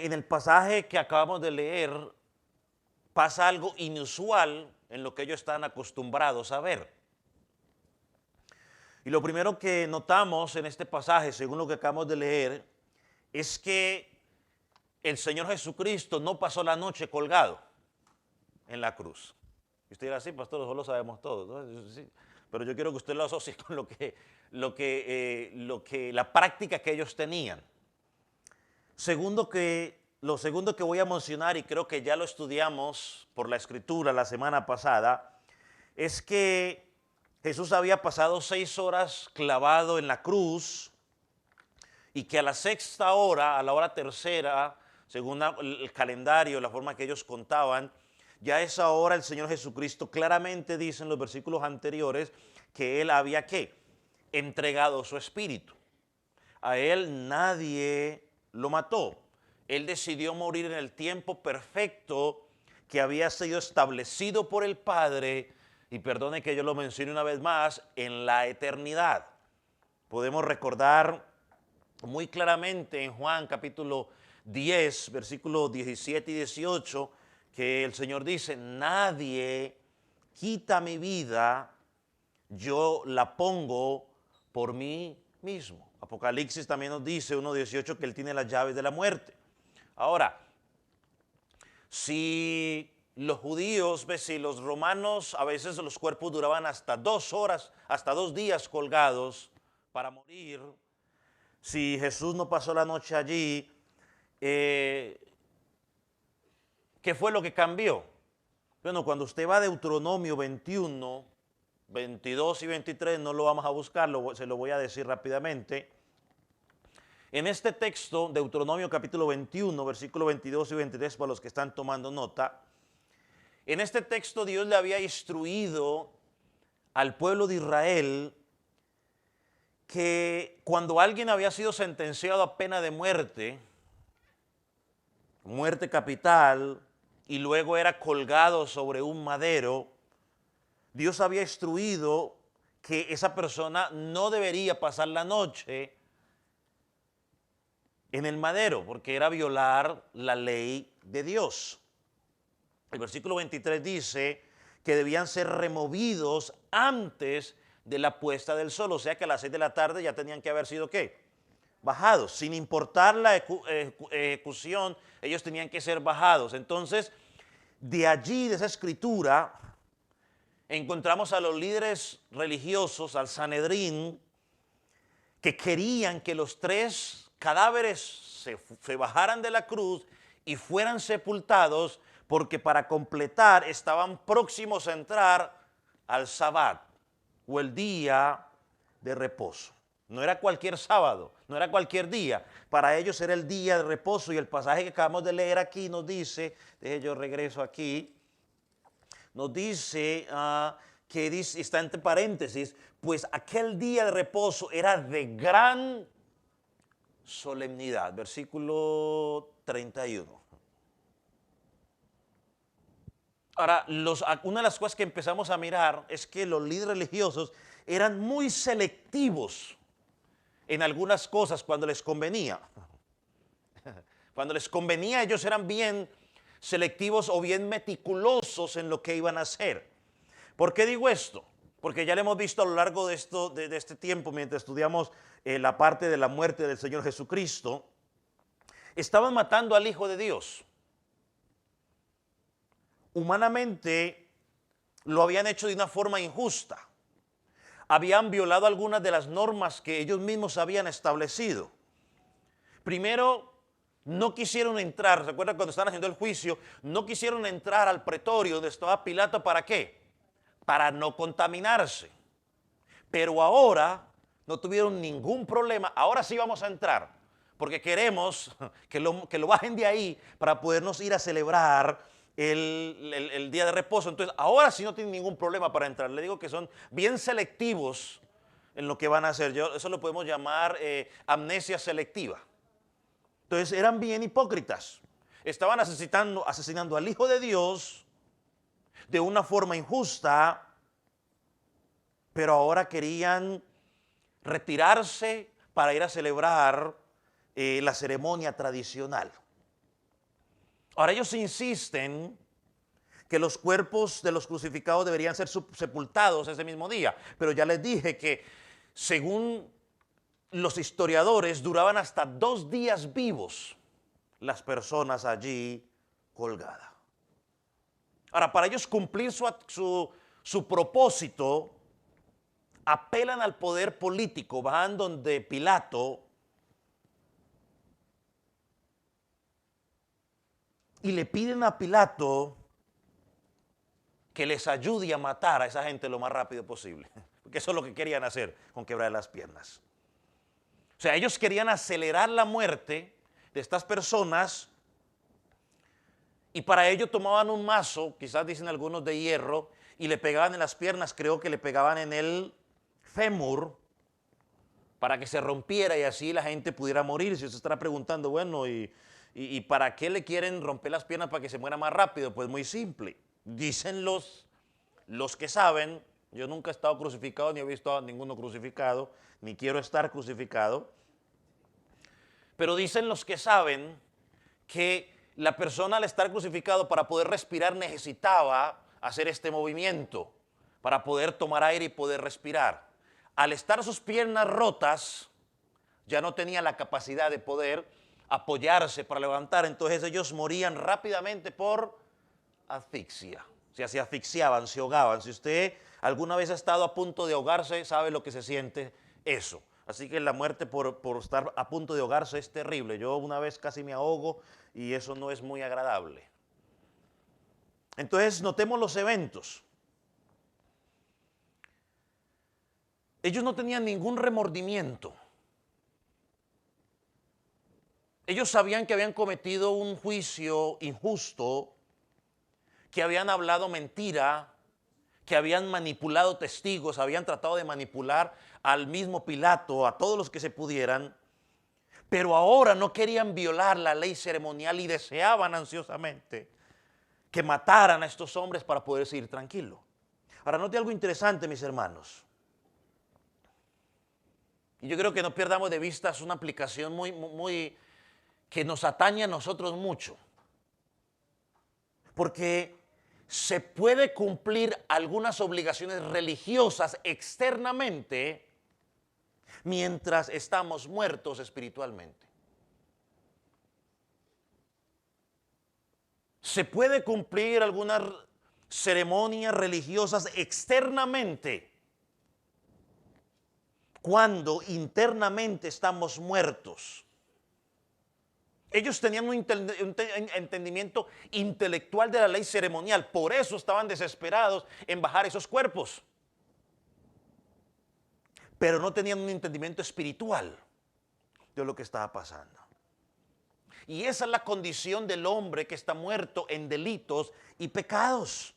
en el pasaje que acabamos de leer pasa algo inusual en lo que ellos están acostumbrados a ver. Y lo primero que notamos en este pasaje, según lo que acabamos de leer, es que el Señor Jesucristo no pasó la noche colgado en la cruz. Y usted dirá, sí, pastor, eso lo sabemos todos, ¿no? Sí, pero yo quiero que usted lo asocie con la práctica que ellos tenían. Lo segundo que voy a mencionar, y creo que ya lo estudiamos por la Escritura la semana pasada, es que Jesús había pasado 6 horas clavado en la cruz y que a la sexta hora, a la hora tercera, según el calendario, la forma que ellos contaban, ya a esa hora el Señor Jesucristo claramente dice en los versículos anteriores que Él había ¿qué? Entregado su espíritu. A Él nadie lo mató. Él decidió morir en el tiempo perfecto que había sido establecido por el Padre, y perdone que yo lo mencione una vez más, en la eternidad. Podemos recordar muy claramente en Juan capítulo 10, versículos 17 y 18, que el Señor dice, nadie quita mi vida, yo la pongo por mí mismo. Apocalipsis también nos dice, 1:18, que Él tiene las llaves de la muerte. Ahora, si los judíos, si los romanos, a veces los cuerpos duraban hasta 2 horas, hasta 2 días colgados para morir. Si Jesús no pasó la noche allí, ¿qué fue lo que cambió? Bueno, cuando usted va a Deuteronomio 21, 22 y 23, no lo vamos a buscar, se lo voy a decir rápidamente. En este texto, Deuteronomio capítulo 21, versículos 22 y 23, para los que están tomando nota, en este texto Dios le había instruido al pueblo de Israel que cuando alguien había sido sentenciado a pena de muerte, muerte capital, y luego era colgado sobre un madero, Dios había instruido que esa persona no debería pasar la noche en el madero, porque era violar la ley de Dios. El versículo 23 dice que debían ser removidos antes de la puesta del sol, o sea que a las 6 de la tarde ya tenían que haber sido ¿qué? Bajados, sin importar la ejecución, ellos tenían que ser bajados. Entonces, de allí, de esa escritura, encontramos a los líderes religiosos, al Sanedrín, que querían que los 3 cadáveres se bajaran de la cruz y fueran sepultados, porque para completar estaban próximos a entrar al Sabbat, o el día de reposo. No era cualquier sábado, no era cualquier día. Para ellos era el día de reposo, y el pasaje que acabamos de leer aquí nos dice, yo regreso aquí, nos dice que dice, está entre paréntesis, pues aquel día de reposo era de gran solemnidad. Versículo 31. Ahora, una de las cosas que empezamos a mirar es que los líderes religiosos eran muy selectivos en algunas cosas cuando les convenía. Cuando les convenía, ellos eran bien selectivos o bien meticulosos en lo que iban a hacer. ¿Por qué digo esto? Porque ya lo hemos visto a lo largo de este tiempo, mientras estudiamos la parte de la muerte del Señor Jesucristo. Estaban matando al Hijo de Dios. Humanamente lo habían hecho de una forma injusta. Habían violado algunas de las normas que ellos mismos habían establecido. Primero, no quisieron entrar, ¿se acuerdan cuando estaban haciendo el juicio? No quisieron entrar al pretorio donde estaba Pilato, ¿para qué? Para no contaminarse. Pero ahora no tuvieron ningún problema, ahora sí vamos a entrar, porque queremos que lo bajen de ahí para podernos ir a celebrar el día de reposo. Entonces, ahora sí no tienen ningún problema para entrar. Le digo que son bien selectivos en lo que van a hacer. Eso lo podemos llamar amnesia selectiva. Entonces, eran bien hipócritas. Estaban asesinando al Hijo de Dios de una forma injusta, pero ahora querían retirarse para ir a celebrar la ceremonia tradicional. Ahora ellos insisten que los cuerpos de los crucificados deberían ser sepultados ese mismo día, pero ya les dije que según los historiadores duraban hasta 2 días vivos las personas allí colgadas. Ahora, para ellos cumplir su propósito, apelan al poder político, van donde Pilato y le piden a Pilato que les ayude a matar a esa gente lo más rápido posible, porque eso es lo que querían hacer con quebrar las piernas. O sea, ellos querían acelerar la muerte de estas personas y para ello tomaban un mazo, quizás dicen algunos de hierro, y le pegaban en las piernas, creo que le pegaban en el fémur para que se rompiera y así la gente pudiera morir. Si usted estará preguntando, bueno, ¿y para qué le quieren romper las piernas para que se muera más rápido? Pues muy simple. Dicen los que saben, yo nunca he estado crucificado, ni he visto a ninguno crucificado, ni quiero estar crucificado, pero dicen los que saben que la persona al estar crucificado para poder respirar necesitaba hacer este movimiento, para poder tomar aire y poder respirar. Al estar sus piernas rotas, ya no tenía la capacidad de poder apoyarse para levantar, entonces ellos morían rápidamente por asfixia. O sea, se asfixiaban, se ahogaban. Si usted alguna vez ha estado a punto de ahogarse, sabe lo que se siente eso. Así que la muerte por estar a punto de ahogarse es terrible. Yo una vez casi me ahogo y eso no es muy agradable. Entonces, notemos los eventos. Ellos no tenían ningún remordimiento. Ellos sabían que habían cometido un juicio injusto, que habían hablado mentira, que habían manipulado testigos, habían tratado de manipular al mismo Pilato, a todos los que se pudieran, pero ahora no querían violar la ley ceremonial y deseaban ansiosamente que mataran a estos hombres para poder seguir tranquilo. Ahora, note algo interesante, mis hermanos. Y yo creo que no perdamos de vista, es una aplicación muy que nos atañe a nosotros mucho. Porque se puede cumplir algunas obligaciones religiosas externamente mientras estamos muertos espiritualmente. Se puede cumplir algunas ceremonias religiosas externamente cuando internamente estamos muertos. Ellos tenían un entendimiento intelectual de la ley ceremonial, por eso estaban desesperados en bajar esos cuerpos. Pero no tenían un entendimiento espiritual de lo que estaba pasando. Y esa es la condición del hombre que está muerto en delitos y pecados.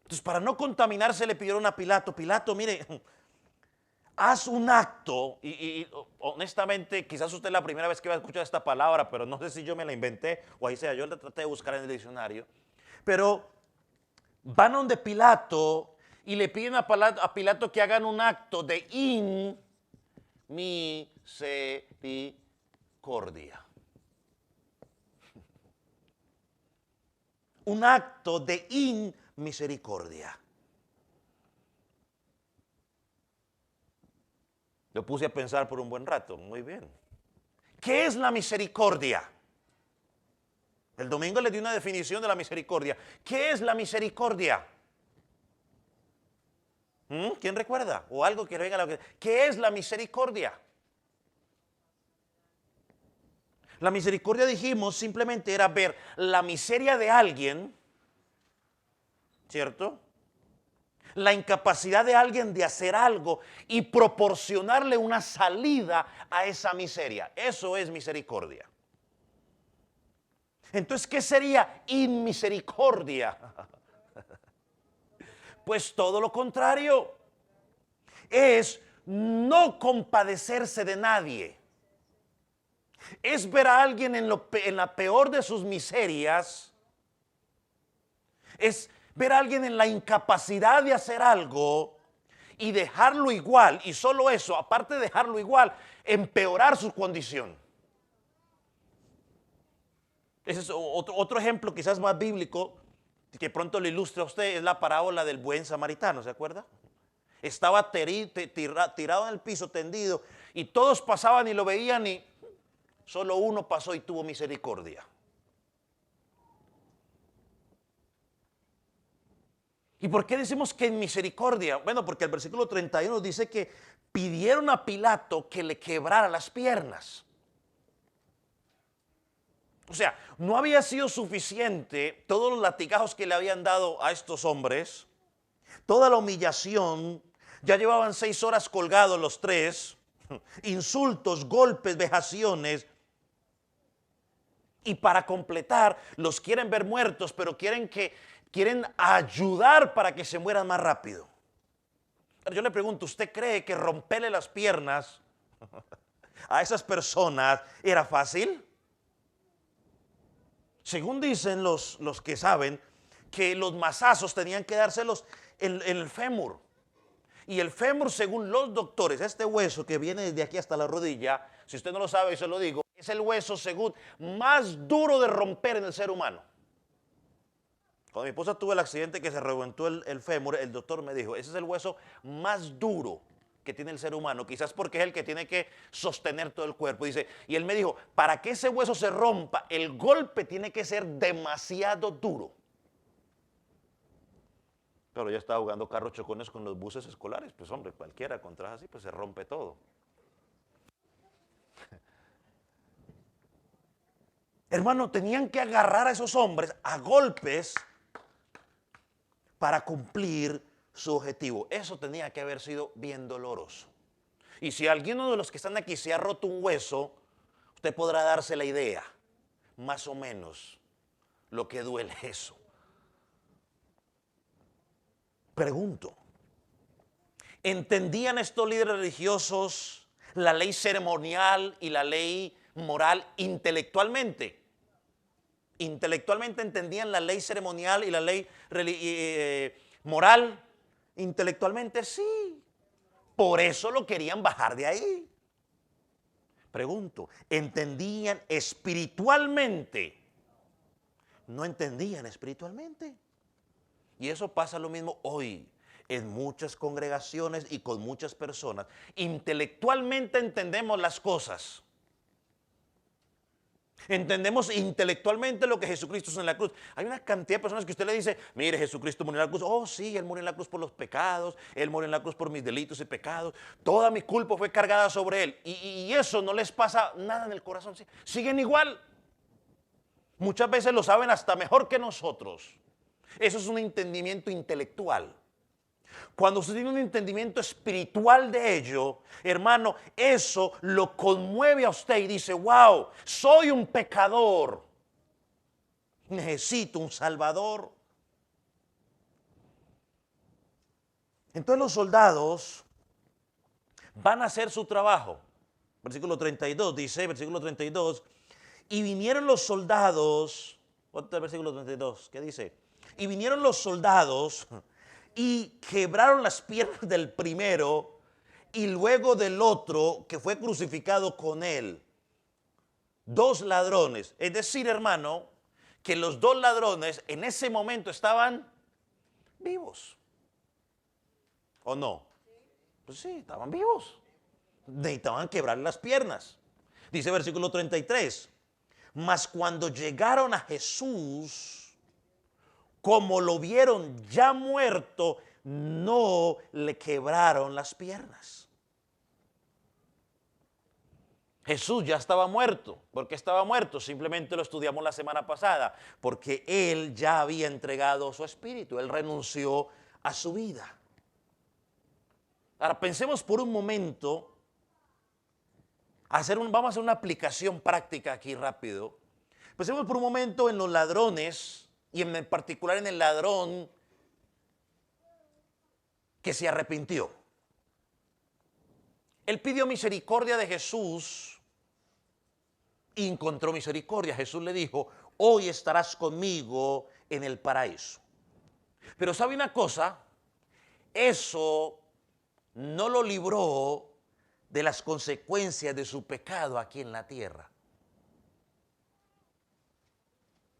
Entonces, para no contaminarse, le pidieron a Pilato, mire, haz un acto, y honestamente, quizás usted es la primera vez que va a escuchar esta palabra, pero no sé si yo me la inventé o ahí sea, yo la traté de buscar en el diccionario. Pero van donde Pilato y le piden a Pilato que hagan un acto de misericordia. Un acto de misericordia. Lo puse a pensar por un buen rato, muy bien. ¿Qué es la misericordia? El domingo le di una definición de la misericordia. ¿Qué es la misericordia? ¿Quién recuerda? O algo que venga a la... ¿Qué es la misericordia? La misericordia, dijimos, simplemente era ver la miseria de alguien, ¿cierto? La incapacidad de alguien de hacer algo y proporcionarle una salida a esa miseria. Eso es misericordia. Entonces, ¿qué sería inmisericordia? Pues todo lo contrario. Es no compadecerse de nadie. Es ver a alguien en la peor de sus miserias. Es ver a alguien en la incapacidad de hacer algo y dejarlo igual, y solo eso, aparte de dejarlo igual, empeorar su condición. Ese es otro ejemplo quizás más bíblico que pronto le ilustra a usted, es la parábola del buen samaritano, ¿se acuerda? Estaba tirado en el piso, tendido, y todos pasaban y lo veían y solo uno pasó y tuvo misericordia. ¿Y por qué decimos que en misericordia? Bueno, porque el versículo 31 dice que pidieron a Pilato que le quebrara las piernas. O sea, no había sido suficiente todos los latigazos que le habían dado a estos hombres, toda la humillación, ya llevaban 6 horas colgados los tres, insultos, golpes, vejaciones, y para completar, los quieren ver muertos, pero quieren ayudar para que se mueran más rápido. Yo le pregunto, ¿usted cree que romperle las piernas a esas personas era fácil? Según dicen los que saben, que los mazazos tenían que dárselos en el fémur. Y el fémur, según los doctores, este hueso que viene desde aquí hasta la rodilla, si usted no lo sabe, yo se lo digo, es el hueso, según, más duro de romper en el ser humano. Cuando mi esposa tuvo el accidente que se reventó el fémur, el doctor me dijo, ese es el hueso más duro que tiene el ser humano, quizás porque es el que tiene que sostener todo el cuerpo. Dice, y él me dijo, para que ese hueso se rompa, el golpe tiene que ser demasiado duro. Pero ya estaba jugando carros chocones con los buses escolares, pues hombre, cualquiera contra así, pues se rompe todo. Hermano, tenían que agarrar a esos hombres a golpes para cumplir su objetivo. Eso tenía que haber sido bien doloroso. Y si alguno de los que están aquí se ha roto un hueso, usted podrá darse la idea, más o menos, lo que duele eso. Pregunto, ¿entendían estos líderes religiosos la ley ceremonial y la ley moral intelectualmente? ¿Intelectualmente entendían la ley ceremonial y la ley moral? Intelectualmente sí. Por eso lo querían bajar de ahí. Pregunto, ¿entendían espiritualmente? No entendían espiritualmente. Y eso pasa lo mismo hoy en muchas congregaciones y con muchas personas. Intelectualmente entendemos las cosas. Entendemos intelectualmente lo que Jesucristo hizo en la cruz. Hay una cantidad de personas que usted le dice, mire, Jesucristo murió en la cruz. Oh, sí, Él murió en la cruz por los pecados. Él murió en la cruz por mis delitos y pecados. Toda mi culpa fue cargada sobre Él. Y eso no les pasa nada en el corazón. Siguen igual. Muchas veces lo saben hasta mejor que nosotros. Eso es un entendimiento intelectual. Cuando usted tiene un entendimiento espiritual de ello, hermano, eso lo conmueve a usted y dice, wow, soy un pecador. Necesito un salvador. Entonces los soldados van a hacer su trabajo. Versículo 32 dice, versículo 32, y vinieron los soldados, ¿cuánto es el versículo 32? ¿Qué dice? Y vinieron los soldados y quebraron las piernas del primero y luego del otro que fue crucificado con él. 2 ladrones. Es decir, hermano, que los 2 ladrones en ese momento estaban vivos. ¿O no? Pues sí, estaban vivos. Necesitaban quebrar las piernas. Dice versículo 33. Mas cuando llegaron a Jesús, como lo vieron ya muerto, no le quebraron las piernas. Jesús ya estaba muerto. ¿Por qué estaba muerto? Simplemente lo estudiamos la semana pasada. Porque Él ya había entregado su espíritu. Él renunció a su vida. Ahora pensemos por un momento, vamos a hacer una aplicación práctica aquí rápido. Pensemos por un momento en los ladrones y en particular en el ladrón que se arrepintió. Él pidió misericordia de Jesús y encontró misericordia. Jesús le dijo, hoy estarás conmigo en el paraíso. Pero ¿sabe una cosa? Eso no lo libró de las consecuencias de su pecado aquí en la tierra.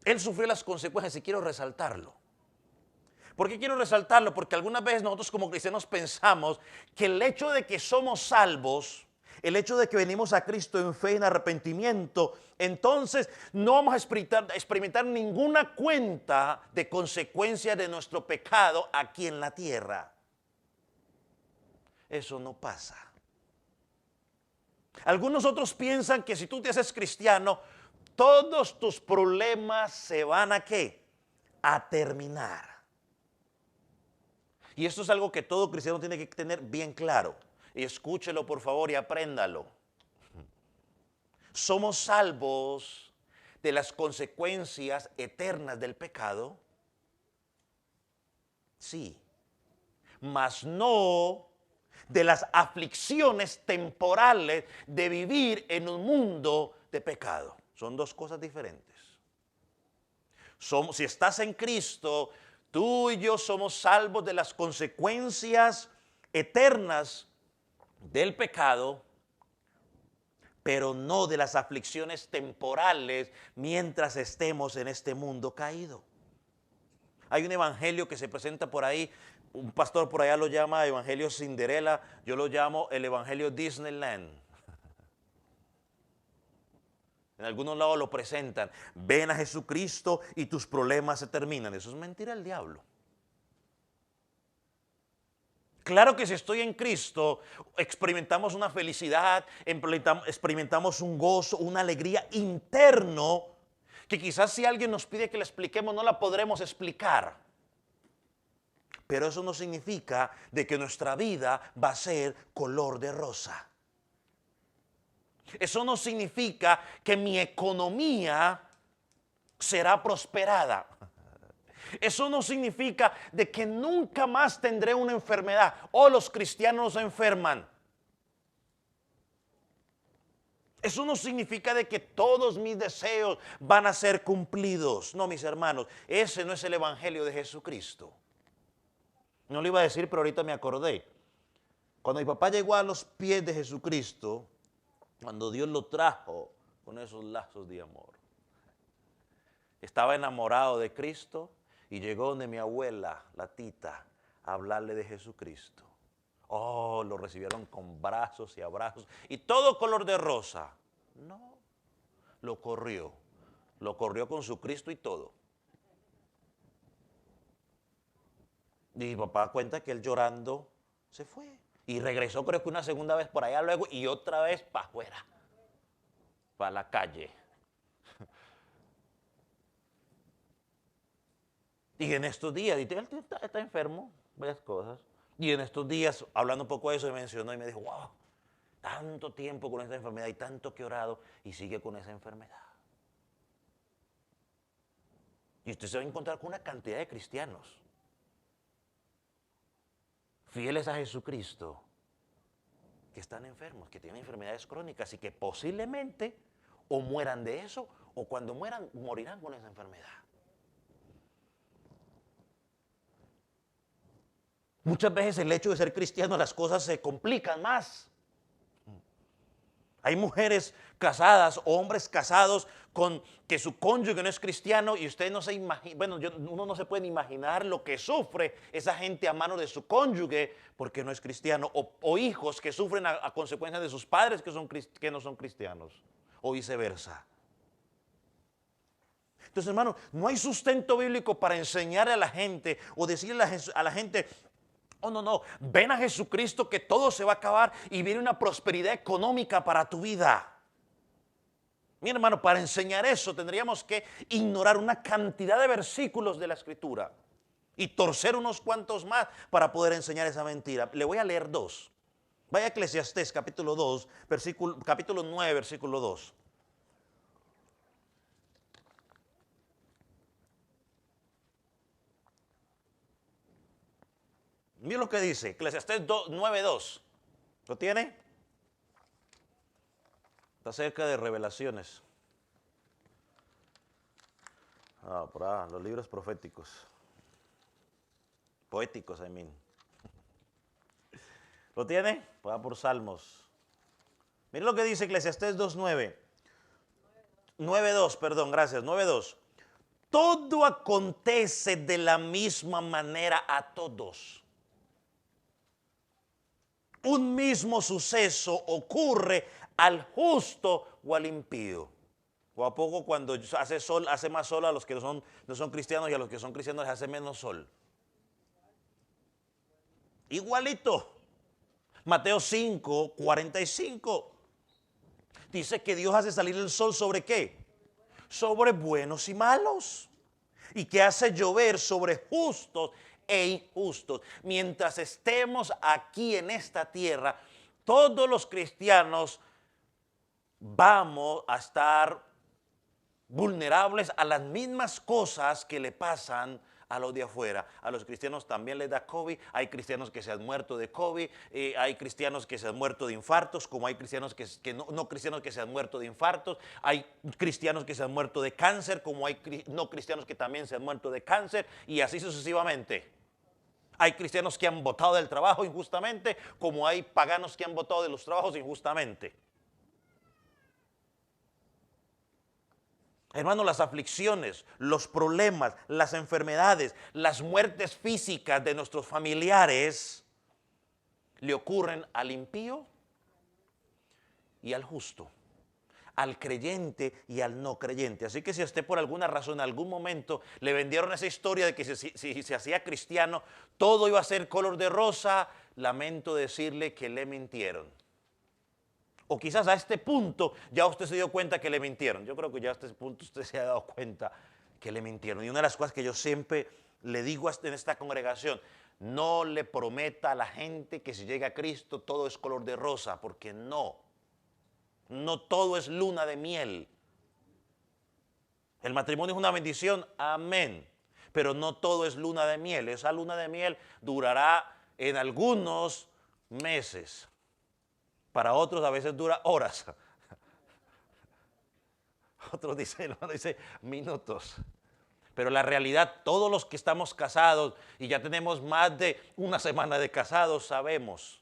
Él sufrió las consecuencias y quiero resaltarlo. ¿Por qué quiero resaltarlo? Porque algunas veces nosotros como cristianos pensamos que el hecho de que somos salvos, el hecho de que venimos a Cristo en fe, en arrepentimiento, entonces no vamos a experimentar ninguna cuenta de consecuencia de nuestro pecado aquí en la tierra. Eso no pasa. Algunos otros piensan que si tú te haces cristiano, todos tus problemas se van a ¿qué? A terminar. Y esto es algo que todo cristiano tiene que tener bien claro. Y escúchelo por favor y apréndalo. Somos salvos de las consecuencias eternas del pecado. Sí. Mas no de las aflicciones temporales de vivir en un mundo de pecado. Son dos cosas diferentes. Si estás en Cristo, tú y yo somos salvos de las consecuencias eternas del pecado, pero no de las aflicciones temporales mientras estemos en este mundo caído. Hay un evangelio que se presenta por ahí, un pastor por allá lo llama Evangelio Cinderella, yo lo llamo el Evangelio Disneyland. En algunos lados lo presentan, ven a Jesucristo y tus problemas se terminan. Eso es mentira del diablo. Claro que si estoy en Cristo, experimentamos una felicidad, experimentamos un gozo, una alegría interno, que quizás si alguien nos pide que la expliquemos, no la podremos explicar. Pero eso no significa de que nuestra vida va a ser color de rosa. Eso no significa que mi economía será prosperada. Eso no significa de que nunca más tendré una enfermedad. O los cristianos se enferman. Eso no significa de que todos mis deseos van a ser cumplidos. No, mis hermanos, ese no es el evangelio de Jesucristo. No lo iba a decir, pero ahorita me acordé. Cuando mi papá llegó a los pies de Jesucristo, cuando Dios lo trajo con esos lazos de amor, estaba enamorado de Cristo y llegó donde mi abuela, la tita, a hablarle de Jesucristo. Oh, lo recibieron con brazos y abrazos y todo color de rosa. No, lo corrió con su Cristo y todo. Y mi papá cuenta que él llorando se fue y regresó creo que una segunda vez por allá luego y otra vez para afuera, para la calle. Y en estos días, él está enfermo, varias cosas. Y en estos días, hablando un poco de eso, me mencionó y me dijo, wow, tanto tiempo con esta enfermedad y tanto que he orado y sigue con esa enfermedad. Y usted se va a encontrar con una cantidad de cristianos fieles a Jesucristo que están enfermos, que tienen enfermedades crónicas y que posiblemente o mueran de eso o cuando mueran morirán con esa enfermedad. Muchas veces el hecho de ser cristiano las cosas se complican más. Hay mujeres casadas, hombres casados con que su cónyuge no es cristiano y usted no se imagina, bueno, uno no se puede imaginar lo que sufre esa gente a mano de su cónyuge porque no es cristiano, o hijos que sufren a consecuencia de sus padres que no son cristianos, o viceversa. Entonces, hermano, no hay sustento bíblico para enseñar a la gente o decirle a la gente, oh, no, ven a Jesucristo que todo se va a acabar y viene una prosperidad económica para tu vida. Mi hermano, para enseñar eso tendríamos que ignorar una cantidad de versículos de la Escritura y torcer unos cuantos más para poder enseñar esa mentira. Le voy a leer dos. Vaya a Eclesiastés capítulo 2, capítulo 9, versículo 2. Mira lo que dice, Eclesiastés 9:2. ¿Lo tiene? Está cerca de Revelaciones. Por ahí, los libros proféticos. Poéticos, I mean. ¿Lo tiene? Va por Salmos. Mire lo que dice Eclesiastés 2:9. 9:2, perdón, gracias, 9:2. Todo acontece de la misma manera a todos. Un mismo suceso ocurre al justo o al impío. O a poco cuando hace sol, hace más sol a los que no son cristianos, y a los que son cristianos les hace menos sol. Igualito. Mateo 5:45. Dice que Dios hace salir el sol ¿sobre qué? Sobre buenos y malos. Y que hace llover sobre justos e injustos. Mientras estemos aquí en esta tierra, todos los cristianos vamos a estar vulnerables a las mismas cosas que le pasan a los de afuera. A los cristianos también les da COVID. Hay cristianos que se han muerto de COVID. Hay cristianos que se han muerto de infartos, como hay cristianos que no cristianos que se han muerto de infartos. Hay cristianos que se han muerto de cáncer, como hay no cristianos que también se han muerto de cáncer, y así sucesivamente. Hay cristianos que han votado del trabajo injustamente, como hay paganos que han votado de los trabajos injustamente. Hermano, las aflicciones, los problemas, las enfermedades, las muertes físicas de nuestros familiares le ocurren al impío y al justo, al creyente y al no creyente. Así que si a usted por alguna razón en algún momento le vendieron esa historia de que si se hacía cristiano todo iba a ser color de rosa, lamento decirle que le mintieron. O quizás a este punto ya usted se dio cuenta que le mintieron. Yo creo que ya a este punto usted se ha dado cuenta que le mintieron. Y una de las cosas que yo siempre le digo en esta congregación: no le prometa a la gente que si llega a Cristo todo es color de rosa, porque no todo es luna de miel. El matrimonio es una bendición, amén, pero no todo es luna de miel. Esa luna de miel durará en algunos meses. Para otros a veces dura horas. Otros dicen minutos. Pero la realidad, todos los que estamos casados y ya tenemos más de una semana de casados, sabemos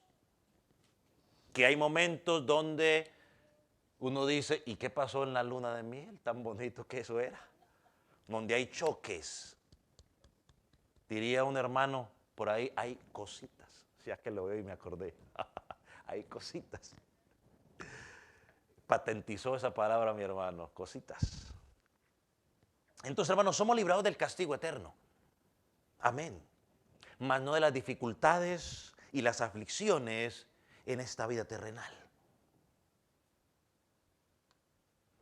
que hay momentos donde uno dice: ¿y qué pasó en la luna de miel? Tan bonito que eso era. Donde hay choques. Diría un hermano por ahí: hay cositas. Ya que lo veo y me acordé. Hay cositas. Patentizó esa palabra mi hermano, cositas. Entonces, hermanos, somos librados del castigo eterno. Amén. Mas no de las dificultades y las aflicciones en esta vida terrenal.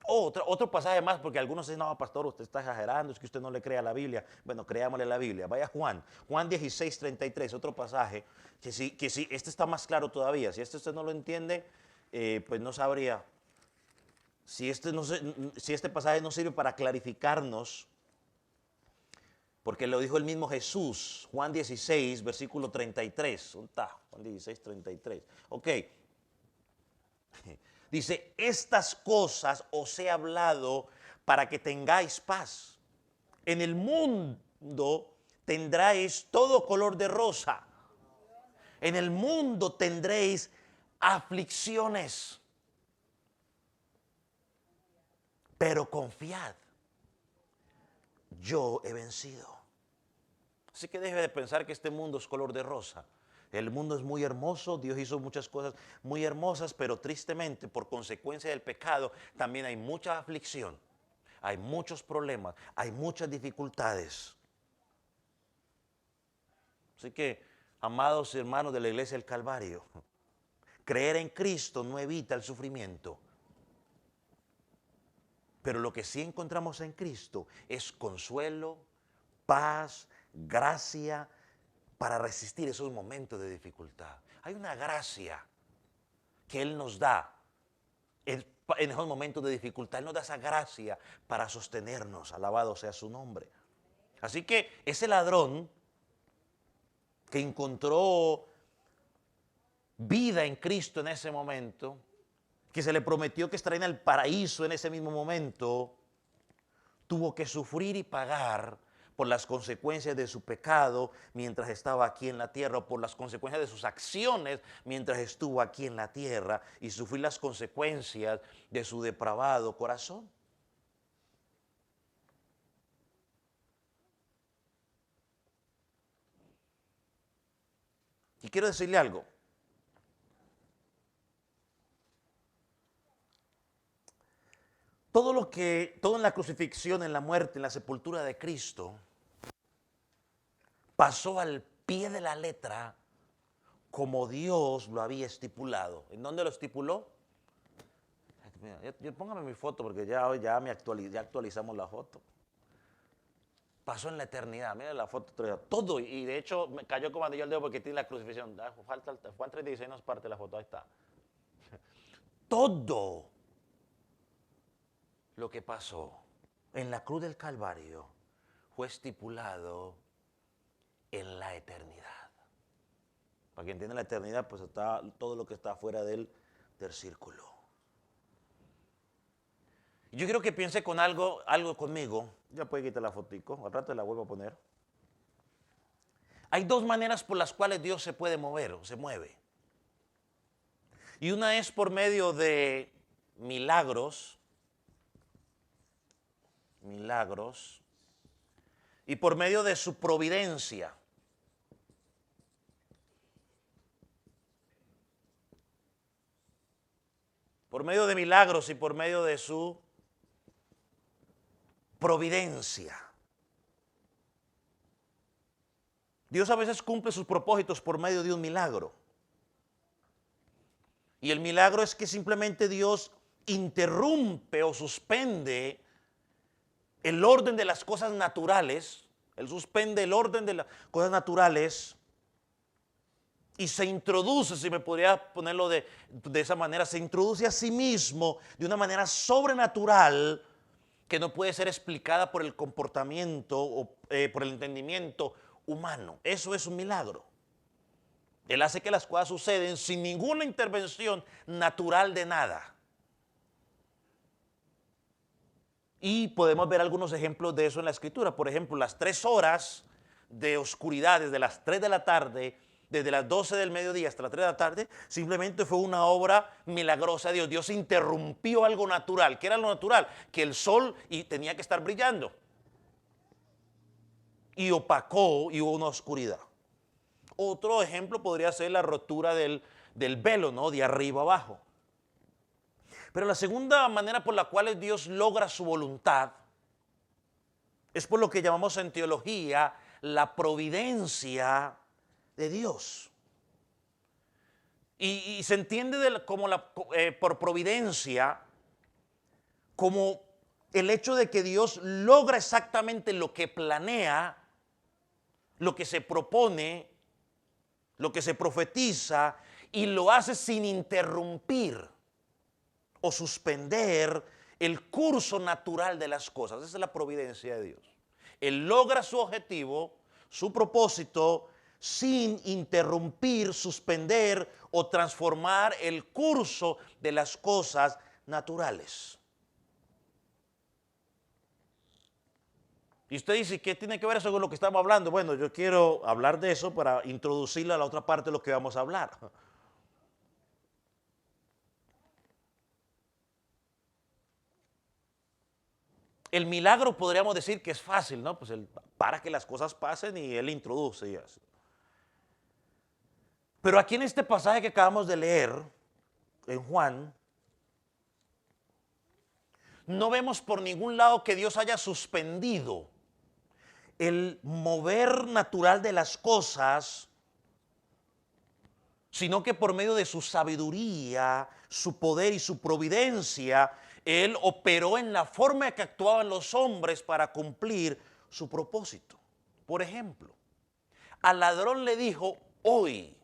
Otro pasaje más, porque algunos dicen: no, pastor, usted está exagerando, es que usted no le cree a la Biblia. Bueno, creámosle la Biblia. Vaya Juan 16:33, otro pasaje, que sí, este está más claro todavía. Si este usted no lo entiende, pues no sabría. Si este pasaje no sirve para clarificarnos, porque lo dijo el mismo Jesús, Juan 16, versículo 33. ¿Dónde está? Juan 16, 33. Ok. Dice: estas cosas os he hablado para que tengáis paz. En el mundo tendréis todo color de rosa. En el mundo tendréis aflicciones. Pero confiad, yo he vencido. Así que deje de pensar que este mundo es color de rosa. El mundo es muy hermoso, Dios hizo muchas cosas muy hermosas, pero tristemente, por consecuencia del pecado, también hay mucha aflicción, hay muchos problemas, hay muchas dificultades. Así que, amados hermanos de la Iglesia del Calvario, creer en Cristo no evita el sufrimiento. Pero lo que sí encontramos en Cristo es consuelo, paz, gracia para resistir esos momentos de dificultad. Hay una gracia que Él nos da en esos momentos de dificultad. Él nos da esa gracia para sostenernos. Alabado sea su nombre. Así que ese ladrón que encontró vida en Cristo en ese momento, que se le prometió que estaría en el paraíso en ese mismo momento, tuvo que sufrir y pagar por las consecuencias de su pecado mientras estaba aquí en la tierra, o por las consecuencias de sus acciones mientras estuvo aquí en la tierra, y sufrir las consecuencias de su depravado corazón. Y quiero decirle algo. Todo en la crucifixión, en la muerte, en la sepultura de Cristo, pasó al pie de la letra como Dios lo había estipulado. ¿En dónde lo estipuló? Póngame mi foto porque ya actualizamos la foto. Pasó en la eternidad. Mira la foto. Todo. Y de hecho me cayó como anillo al dedo porque tiene la crucifixión. Falta Juan 3:16 nos parte la foto. Ahí está. Todo lo que pasó en la cruz del Calvario fue estipulado en la eternidad. Para quien entienda la eternidad, pues está todo lo que está fuera del círculo. Yo quiero que piense con algo conmigo. Ya puede quitar la fotico, al rato la vuelvo a poner. Hay dos maneras por las cuales Dios se puede mover o se mueve. Y una es por medio de milagros, y por medio de su providencia. Por medio de milagros y por medio de su providencia. Dios a veces cumple sus propósitos por medio de un milagro. Y el milagro es que simplemente Dios interrumpe o suspende el orden de las cosas naturales. Él suspende el orden de las cosas naturales y se introduce, si me podría ponerlo de esa manera, se introduce a sí mismo de una manera sobrenatural que no puede ser explicada por el comportamiento o por el entendimiento humano. Eso es un milagro. Él hace que las cosas suceden sin ninguna intervención natural de nada. Y podemos ver algunos ejemplos de eso en la Escritura. Por ejemplo, las 3 horas de oscuridad, desde las 3 de la tarde, desde las 12 del mediodía hasta las 3 de la tarde, simplemente fue una obra milagrosa de Dios. Dios interrumpió algo natural. ¿Qué era lo natural? Que el sol tenía que estar brillando. Y opacó y hubo una oscuridad. Otro ejemplo podría ser la rotura del velo, ¿no? De arriba abajo. Pero la segunda manera por la cual Dios logra su voluntad es por lo que llamamos en teología la providencia de Dios. Y se entiende por providencia como el hecho de que Dios logra exactamente lo que planea, lo que se propone, lo que se profetiza, y lo hace sin interrumpir o suspender el curso natural de las cosas. Esa es la providencia de Dios. Él logra su objetivo, su propósito, sin interrumpir, suspender o transformar el curso de las cosas naturales. Y usted dice, ¿qué tiene que ver eso con lo que estamos hablando? Bueno, yo quiero hablar de eso para introducirle a la otra parte de lo que vamos a hablar. El milagro podríamos decir que es fácil, ¿no? Pues él para que las cosas pasen y él introduce y así. Pero aquí en este pasaje que acabamos de leer, en Juan, no vemos por ningún lado que Dios haya suspendido el mover natural de las cosas, sino que por medio de su sabiduría, su poder y su providencia, Él operó en la forma en que actuaban los hombres para cumplir su propósito. Por ejemplo, al ladrón le dijo, hoy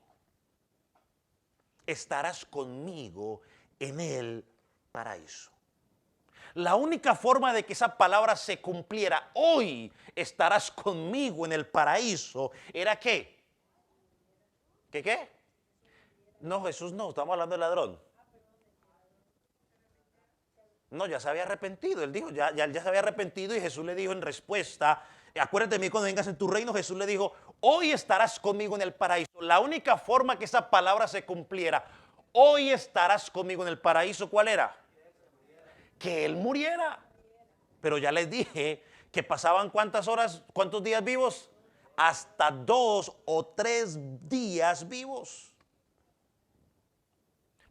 estarás conmigo en el paraíso. La única forma de que esa palabra se cumpliera, hoy estarás conmigo en el paraíso, era ¿qué? ¿Qué? No, Jesús no, estamos hablando del ladrón. No, ya se había arrepentido. Él dijo, ya se había arrepentido, y Jesús le dijo en respuesta, acuérdate de mí cuando vengas en tu reino. Jesús le dijo, hoy estarás conmigo en el paraíso. La única forma que esa palabra se cumpliera, hoy estarás conmigo en el paraíso, ¿cuál era? Que Él muriera. Pero ya les dije que pasaban ¿cuántas horas, cuántos días vivos? Hasta 2 o 3 días vivos.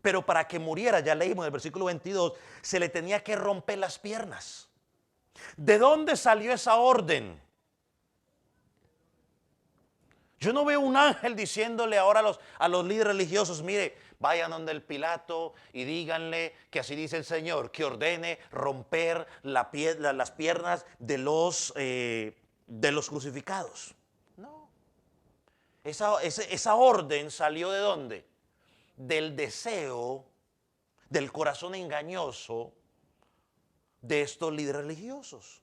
Pero para que muriera, ya leímos en el versículo 22, se le tenía que romper las piernas. ¿De dónde salió esa orden? Yo no veo un ángel diciéndole ahora a los líderes religiosos, mire, vayan donde el Pilato y díganle que así dice el Señor, que ordene romper las piernas de los crucificados. No. Esa orden salió ¿de dónde? Del deseo, del corazón engañoso de estos líderes religiosos.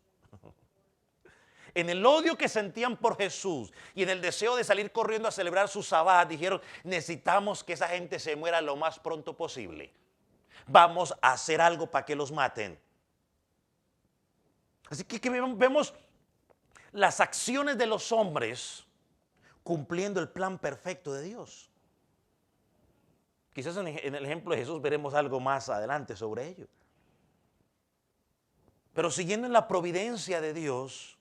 En el odio que sentían por Jesús y en el deseo de salir corriendo a celebrar su sabbat, dijeron, necesitamos que esa gente se muera lo más pronto posible. Vamos a hacer algo para que los maten. Así que vemos las acciones de los hombres cumpliendo el plan perfecto de Dios. Quizás en el ejemplo de Jesús veremos algo más adelante sobre ello. Pero siguiendo en la providencia de Dios,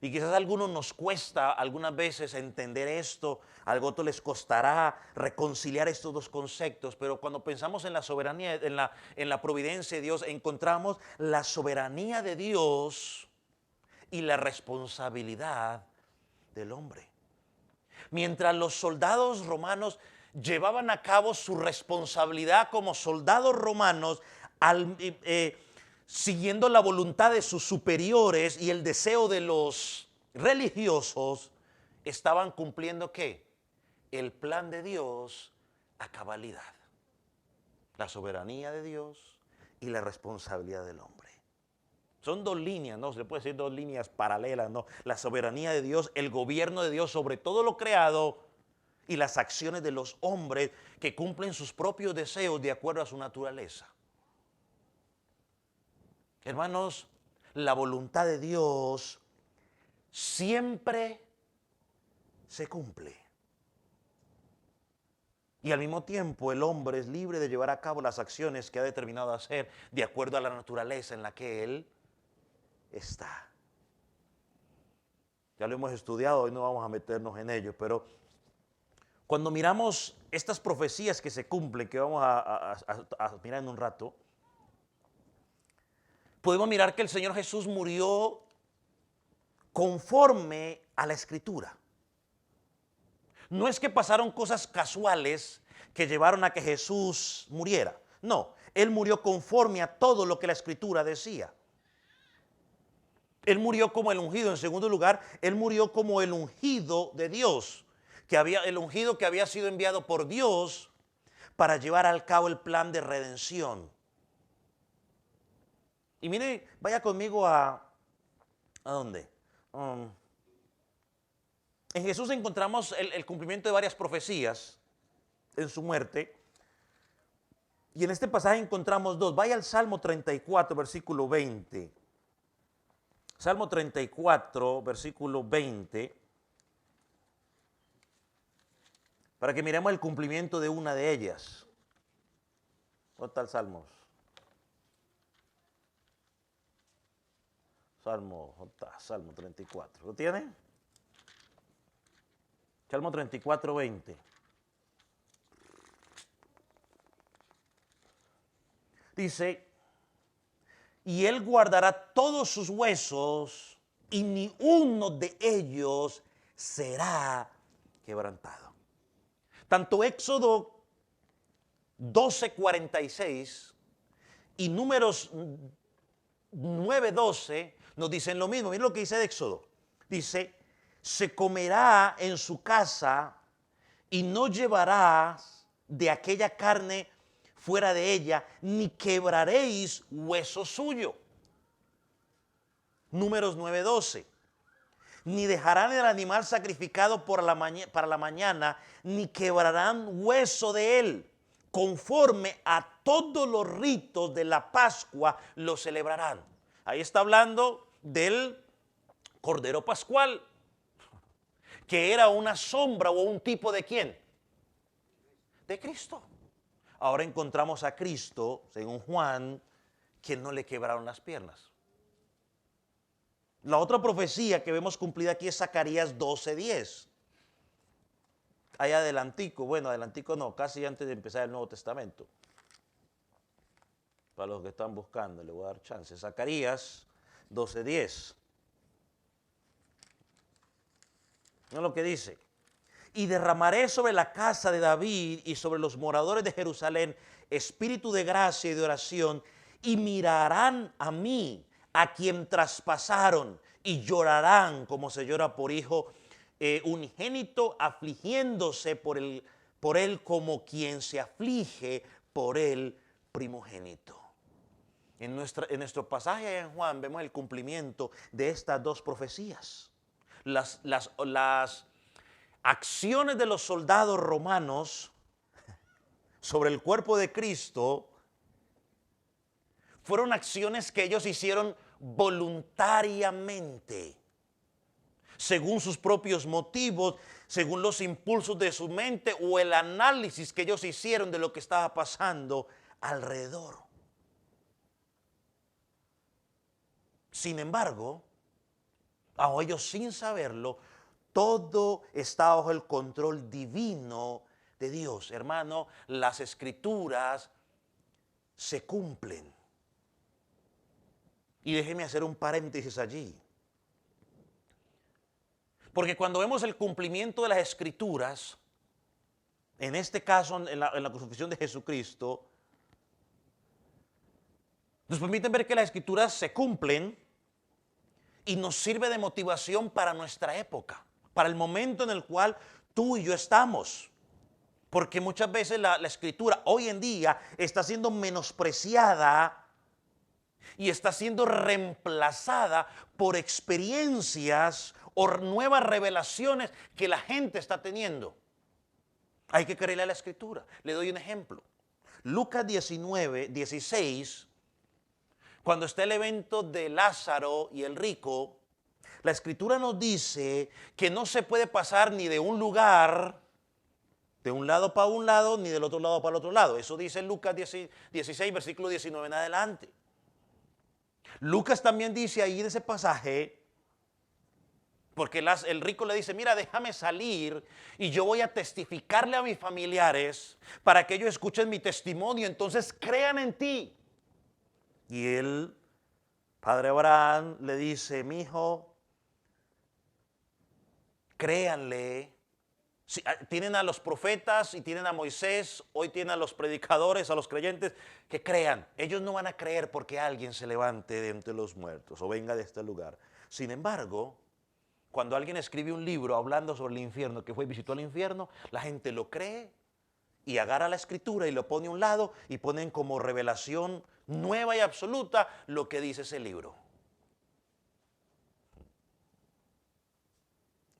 y quizás a algunos nos cuesta algunas veces entender esto, a otros les costará reconciliar estos dos conceptos, pero cuando pensamos en la soberanía, en la providencia de Dios, encontramos la soberanía de Dios y la responsabilidad del hombre. Mientras los soldados romanos llevaban a cabo su responsabilidad como soldados romanos, siguiendo la voluntad de sus superiores y el deseo de los religiosos, estaban cumpliendo ¿qué? El plan de Dios a cabalidad. La soberanía de Dios y la responsabilidad del hombre. Son dos líneas, no se puede decir dos líneas paralelas, no. La soberanía de Dios, el gobierno de Dios sobre todo lo creado y las acciones de los hombres que cumplen sus propios deseos de acuerdo a su naturaleza. Hermanos, la voluntad de Dios siempre se cumple. Y al mismo tiempo el hombre es libre de llevar a cabo las acciones que ha determinado hacer de acuerdo a la naturaleza en la que él está. Ya lo hemos estudiado, hoy no vamos a meternos en ello, pero cuando miramos estas profecías que se cumplen, que vamos a mirar en un rato, podemos mirar que el Señor Jesús murió conforme a la Escritura. No es que pasaron cosas casuales que llevaron a que Jesús muriera. No, Él murió conforme a todo lo que la Escritura decía. Él murió como el ungido. En segundo lugar, Él murió como el ungido de Dios, el ungido que había sido enviado por Dios para llevar al cabo el plan de redención. Y mire, vaya conmigo ¿a dónde? En Jesús encontramos el cumplimiento de varias profecías en su muerte. Y en este pasaje encontramos dos. Vaya al Salmo 34, versículo 20. Salmo 34, versículo 20. Para que miremos el cumplimiento de una de ellas. ¿Dónde está el Salmo? Salmo 34. ¿Lo tiene? Salmo 34, 20. Dice, y Él guardará todos sus huesos y ni uno de ellos será quebrantado. Tanto Éxodo 12:46 y Números 9:12 nos dicen lo mismo. Miren lo que dice de Éxodo. Dice, se comerá en su casa y no llevarás de aquella carne fuera de ella, ni quebraréis hueso suyo. Números 9:12. Ni dejarán el animal sacrificado para la mañana, ni quebrarán hueso de él. conforme a todos los ritos de la Pascua lo celebrarán. Ahí está hablando del Cordero Pascual, que era una sombra o un tipo de ¿quién? De Cristo. Ahora encontramos a Cristo, según Juan, que no le quebraron las piernas. La otra profecía que vemos cumplida aquí es Zacarías 12:10. Ahí adelantico, bueno, adelantico no, casi antes de empezar el Nuevo Testamento. Para los que están buscando, le voy a dar chance. Zacarías 12:10. No es lo que dice. Y derramaré sobre la casa de David y sobre los moradores de Jerusalén espíritu de gracia y de oración, y mirarán a mí, a quien traspasaron, y llorarán como se llora por hijo unigénito, afligiéndose por él como quien se aflige por el primogénito. En nuestro pasaje en Juan vemos el cumplimiento de estas dos profecías. Las acciones de los soldados romanos sobre el cuerpo de Cristo fueron acciones que ellos hicieron voluntariamente, según sus propios motivos, según los impulsos de su mente o el análisis que ellos hicieron de lo que estaba pasando alrededor. Sin embargo, a ellos sin saberlo, todo está bajo el control divino de Dios. Hermano, las escrituras se cumplen. Y déjeme hacer un paréntesis allí. Porque cuando vemos el cumplimiento de las escrituras, en este caso en la crucifixión de Jesucristo, nos permiten ver que las escrituras se cumplen y nos sirve de motivación para nuestra época, para el momento en el cual tú y yo estamos. Porque muchas veces la escritura hoy en día está siendo menospreciada y está siendo reemplazada por experiencias o nuevas revelaciones que la gente está teniendo. Hay que creerle a la escritura. Le doy un ejemplo. Lucas 19:16, cuando está el evento de Lázaro y el rico, la escritura nos dice que no se puede pasar ni de un lugar, de un lado para un lado, ni del otro lado para el otro lado. Eso dice Lucas 16, versículo 19 en adelante. Lucas también dice ahí en ese pasaje, porque el rico le dice, mira, déjame salir y yo voy a testificarle a mis familiares para que ellos escuchen mi testimonio, entonces crean en ti. Y el padre Abraham le dice, mi hijo, créanle. Tienen a los profetas y tienen a Moisés, hoy tienen a los predicadores, a los creyentes, que crean. Ellos no van a creer porque alguien se levante de entre los muertos o venga de este lugar. Sin embargo, cuando alguien escribe un libro hablando sobre el infierno, que fue y visitó el infierno, la gente lo cree y agarra la escritura y lo pone a un lado y ponen como revelación nueva y absoluta lo que dice ese libro.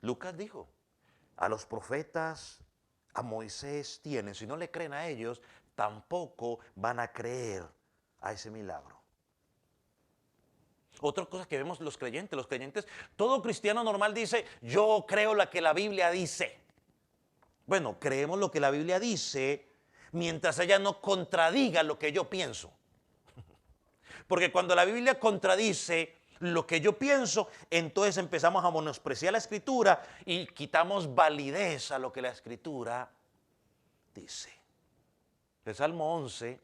Lucas dijo, a los profetas, a Moisés tienen, si no le creen a ellos, tampoco van a creer a ese milagro. Otra cosa que vemos los creyentes, todo cristiano normal dice, yo creo lo que la Biblia dice. Bueno, creemos lo que la Biblia dice mientras ella no contradiga lo que yo pienso. Porque cuando la Biblia contradice lo que yo pienso, entonces empezamos a menospreciar la escritura y quitamos validez a lo que la escritura dice. El Salmo 11,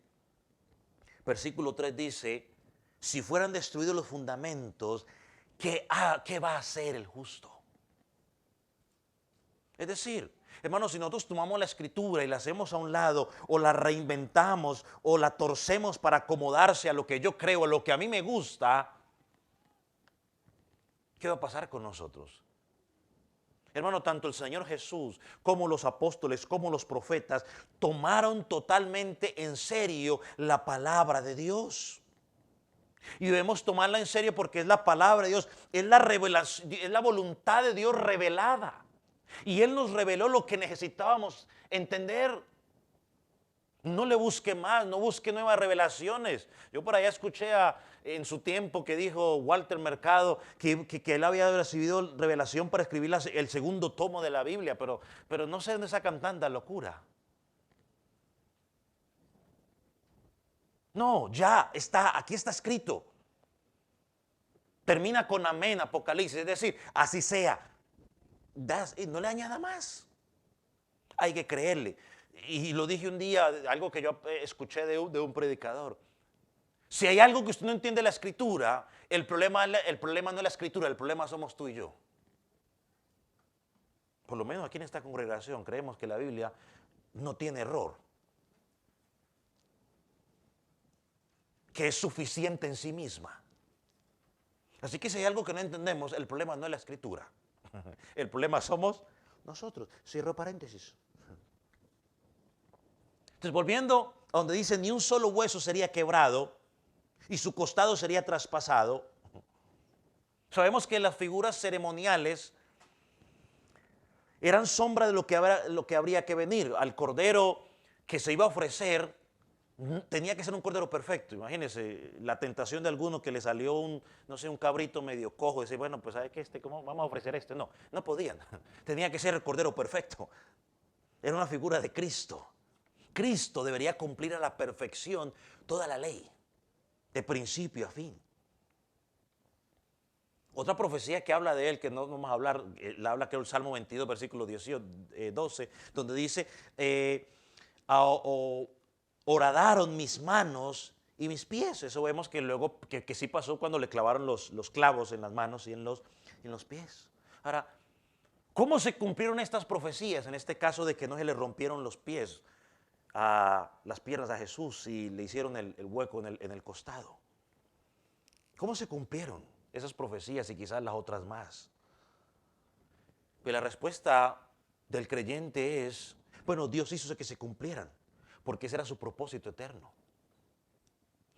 versículo 3 dice, si fueran destruidos los fundamentos, ¿qué va a hacer el justo? Es decir, hermanos, si nosotros tomamos la escritura y la hacemos a un lado, o la reinventamos, o la torcemos para acomodarse a lo que yo creo, a lo que a mí me gusta, ¿qué va a pasar con nosotros? Hermano, tanto el Señor Jesús como los apóstoles, como los profetas, tomaron totalmente en serio la palabra de Dios. Y debemos tomarla en serio porque es la palabra de Dios, es la revelación, es la voluntad de Dios revelada. Y Él nos reveló lo que necesitábamos entender. No le busque más, no busque nuevas revelaciones. Yo por allá escuché en su tiempo que dijo Walter Mercado que él había recibido revelación para escribir el segundo tomo de la Biblia, pero no sé dónde sacan tanta locura. No, ya está, aquí está escrito. Termina con amén, Apocalipsis, es decir, así sea. No le añada más. Hay que creerle. Y lo dije un día, algo que yo escuché de un predicador. Si hay algo que usted no entiende de la escritura, el problema no es la escritura, el problema somos tú y yo. Por lo menos aquí en esta congregación creemos que la Biblia no tiene error, que es suficiente en sí misma. Así que si hay algo que no entendemos, el problema no es la escritura. El problema somos nosotros. Cierro paréntesis. Entonces, volviendo a donde dice, ni un solo hueso sería quebrado y su costado sería traspasado. Sabemos que las figuras ceremoniales eran sombra de lo que habría que venir. Al cordero que se iba a ofrecer, tenía que ser un cordero perfecto. Imagínense la tentación de alguno que le salió un cabrito medio cojo. Decir, bueno, pues ¿sabe qué? ¿Cómo vamos a ofrecer este? No, no podían. Tenía que ser el cordero perfecto. Era una figura de Cristo. Cristo debería cumplir a la perfección toda la ley, de principio a fin. Otra profecía que habla de él, que no vamos a hablar, la habla que es el Salmo 22, versículo 12, donde dice, horadaron mis manos y mis pies. Eso vemos que luego, que sí pasó cuando le clavaron los clavos en las manos y en los pies. Ahora, ¿cómo se cumplieron estas profecías? En este caso de que no se le rompieron los pies a las piernas a Jesús y le hicieron el hueco en el costado. ¿Cómo se cumplieron esas profecías y quizás las otras más? Pues la respuesta del creyente es, bueno, Dios hizo que se cumplieran, porque ese era su propósito eterno.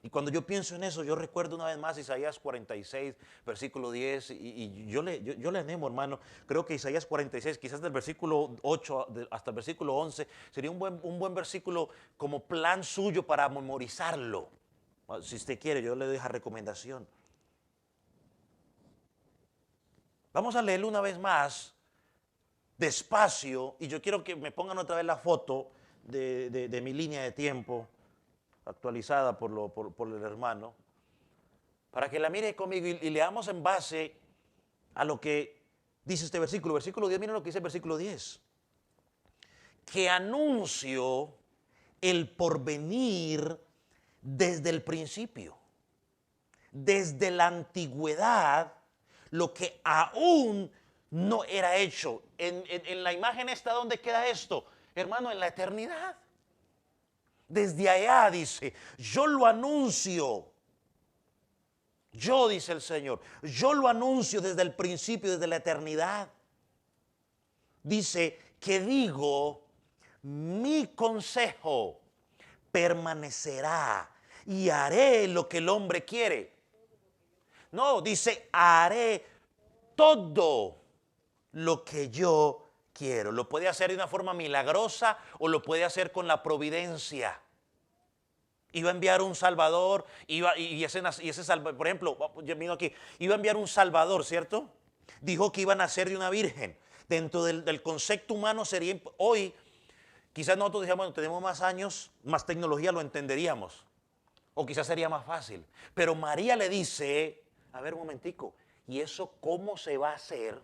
Y cuando yo pienso en eso, yo recuerdo una vez más Isaías 46, versículo 10, y yo le animo, hermano. Creo que Isaías 46, quizás del versículo 8 hasta el versículo 11, sería un buen versículo como plan suyo para memorizarlo. Si usted quiere, yo le doy esa recomendación. Vamos a leerlo una vez más, despacio, y yo quiero que me pongan otra vez la foto de mi línea de tiempo, actualizada por el hermano, para que la mire conmigo y leamos en base a lo que dice este versículo. Versículo 10, miren lo que dice el versículo 10. Que anuncio el porvenir desde el principio, desde la antigüedad, lo que aún no era hecho. En la imagen esta, ¿dónde queda esto? Hermano, en la eternidad. Desde allá dice, yo lo anuncio. Yo, dice el Señor, yo lo anuncio desde el principio, desde la eternidad. Dice que digo, mi consejo permanecerá y haré lo que el hombre quiere. No, dice, haré todo lo que yo quiero. Lo puede hacer de una forma milagrosa o lo puede hacer con la providencia. Iba a enviar un Salvador, y ese Salvador, por ejemplo, yo miro aquí, iba a enviar un Salvador, ¿cierto? Dijo que iba a nacer de una virgen. Dentro del concepto humano sería, hoy, quizás nosotros decíamos, bueno, tenemos más años, más tecnología, lo entenderíamos. O quizás sería más fácil. Pero María le dice, a ver un momentico, ¿y eso cómo se va a hacer?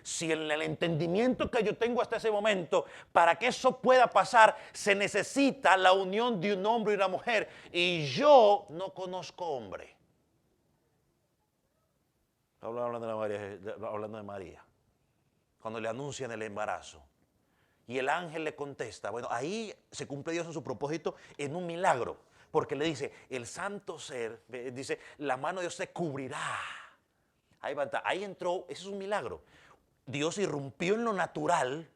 Si en el entendimiento que yo tengo hasta ese momento, para que eso pueda pasar, se necesita la unión de un hombre y una mujer. Y yo no conozco hombre. Hablando de María. Cuando le anuncian el embarazo. Y el ángel le contesta. Bueno, ahí se cumple Dios en su propósito en un milagro. Porque le dice, el santo ser, dice, la mano de Dios se cubrirá. Ahí entró, ese es un milagro. Dios irrumpió en lo natural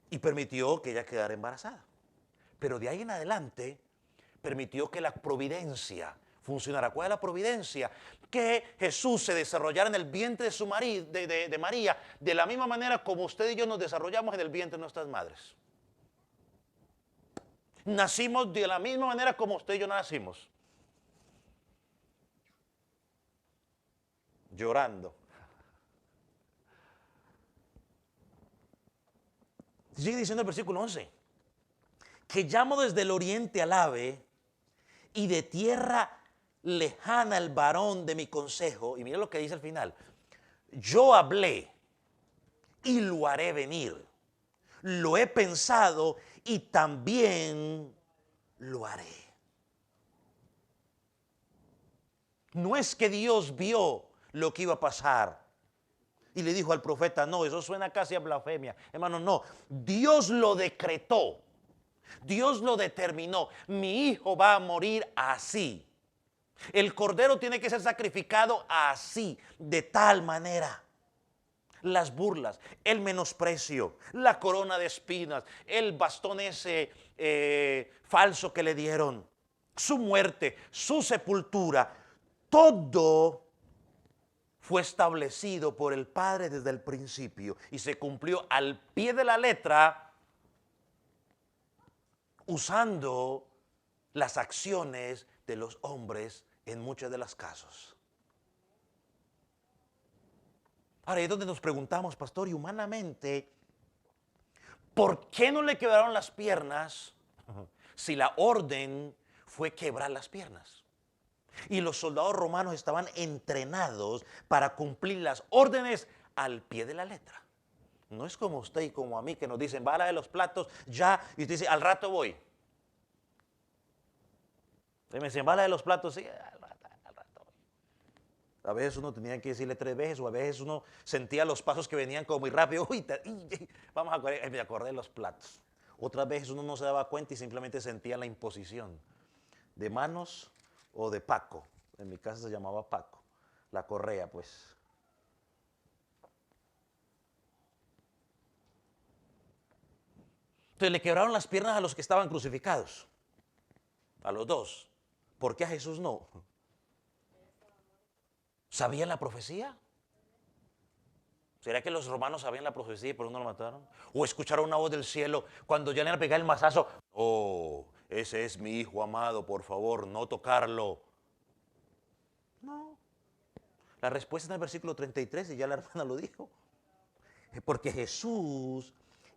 y permitió que ella quedara embarazada. Pero de ahí en adelante permitió que la providencia funcionara. ¿Cuál es la providencia? Que Jesús se desarrollara en el vientre de su de María, de la misma manera como usted y yo nos desarrollamos en el vientre de nuestras madres. Nacimos de la misma manera como usted y yo nacimos. Llorando. Sigue diciendo el versículo 11. Que llamo desde el oriente al ave y de tierra lejana el varón de mi consejo. Y mira lo que dice al final. Yo hablé y lo haré venir. Lo he pensado y también lo haré. No es que Dios vio lo que iba a pasar y le dijo al profeta, no, eso suena casi a blasfemia. Hermano, no, Dios lo decretó. Dios lo determinó. Mi hijo va a morir así. El cordero tiene que ser sacrificado así, de tal manera. Las burlas, el menosprecio, la corona de espinas, el bastón ese falso que le dieron, su muerte, su sepultura, todo fue establecido por el Padre desde el principio y se cumplió al pie de la letra usando las acciones de los hombres en muchos de los casos. Ahora, ahí es donde nos preguntamos, pastor, y humanamente, ¿por qué no le quebraron las piernas si la orden fue quebrar las piernas? Y los soldados romanos estaban entrenados para cumplir las órdenes al pie de la letra. No es como usted y como a mí que nos dicen, va a lavar los platos ya, y usted dice, al rato voy. Ustedes me dicen, va a lavar los platos, sí, al rato voy. A veces uno tenía que decirle 3 veces, o a veces uno sentía los pasos que venían como muy rápido. Uy, vamos a correr, me acordé de los platos. Otras veces uno no se daba cuenta y simplemente sentía la imposición de manos o de Paco. En mi casa se llamaba Paco. La correa, pues. Entonces le quebraron las piernas a los que estaban crucificados. A los dos. ¿Por qué a Jesús no? ¿Sabían la profecía? ¿Será que los romanos sabían la profecía y por eso no lo mataron? ¿O escucharon una voz del cielo cuando ya le iban a pegar el mazazo? Oh, ese es mi hijo amado, por favor, no tocarlo. No. La respuesta está en el versículo 33 y ya la hermana lo dijo. Porque Jesús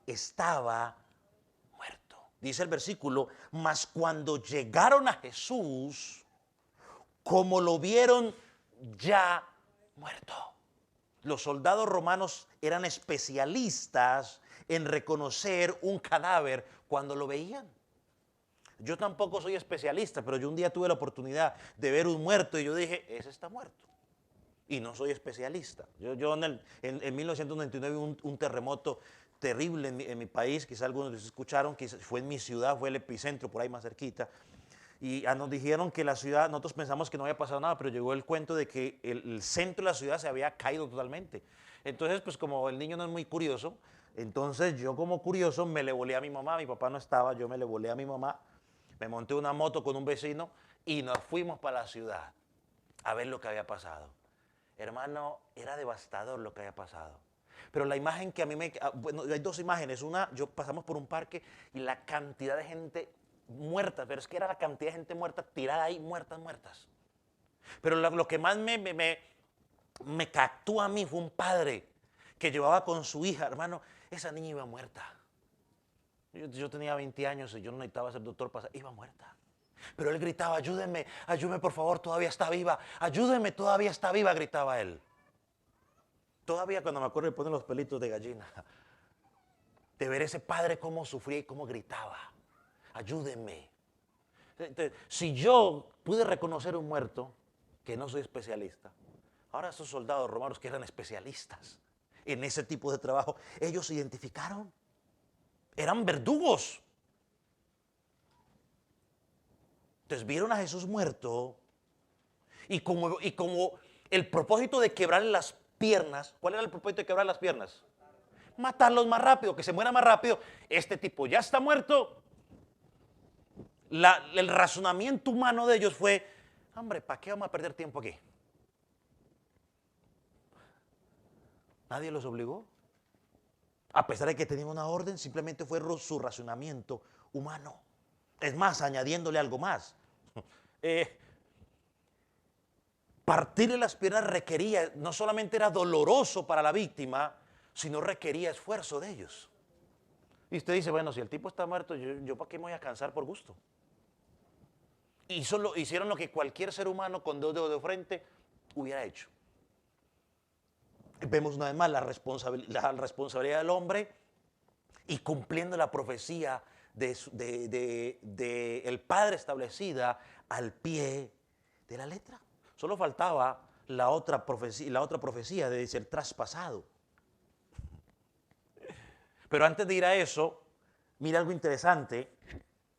estaba muerto. Dice el versículo, mas cuando llegaron a Jesús, como lo vieron ya muerto. Los soldados romanos eran especialistas en reconocer un cadáver cuando lo veían. Yo tampoco soy especialista, pero yo un día tuve la oportunidad de ver un muerto y yo dije, ese está muerto. Y no soy especialista. Yo en 1999 hubo un terremoto terrible en mi país, quizás algunos de ustedes escucharon, que fue en mi ciudad, fue el epicentro, por ahí más cerquita. Y nos dijeron que la ciudad, nosotros pensamos que no había pasado nada, pero llegó el cuento de que el centro de la ciudad se había caído totalmente. Entonces, pues como el niño no es muy curioso, entonces yo como curioso me le volé a mi mamá, mi papá no estaba, yo me le volé a mi mamá, me monté una moto con un vecino y nos fuimos para la ciudad a ver lo que había pasado. Hermano, era devastador lo que había pasado. Pero la imagen que a mí bueno, hay 2 imágenes. Una, pasamos por un parque y la cantidad de gente muerta, pero es que era la cantidad de gente muerta tirada ahí, muertas. Pero lo que más me captó a mí fue un padre que llevaba con su hija, hermano, esa niña iba muerta. Yo tenía 20 años y yo no necesitaba ser doctor para iba muerta. Pero él gritaba, ayúdenme, ayúdenme por favor, todavía está viva, ayúdenme, todavía está viva, gritaba él. Todavía cuando me acuerdo me ponen los pelitos de gallina. De ver ese padre cómo sufría y cómo gritaba, ayúdenme. Entonces, si yo pude reconocer un muerto, que no soy especialista, ahora esos soldados romanos que eran especialistas en ese tipo de trabajo, ellos se identificaron, eran verdugos. Entonces vieron a Jesús muerto y como el propósito de quebrarle las piernas, ¿cuál era el propósito de quebrar las piernas? Matarlos más rápido, que se muera más rápido. Este tipo ya está muerto. El razonamiento humano de ellos fue, hombre, ¿para qué vamos a perder tiempo aquí? Nadie los obligó. A pesar de que tenían una orden, simplemente fue su razonamiento humano. Es más, añadiéndole algo más. Eh, Partirle las piernas requería, no solamente era doloroso para la víctima, sino requería esfuerzo de ellos. Y usted dice, bueno, si el tipo está muerto, yo ¿para qué me voy a cansar por gusto? Hicieron lo que cualquier ser humano con dos dedos de frente hubiera hecho. Vemos una vez más la responsabilidad del hombre y cumpliendo la profecía de el Padre establecida al pie de la letra. Solo faltaba la otra profecía de ser traspasado. Pero antes de ir a eso, mira algo interesante.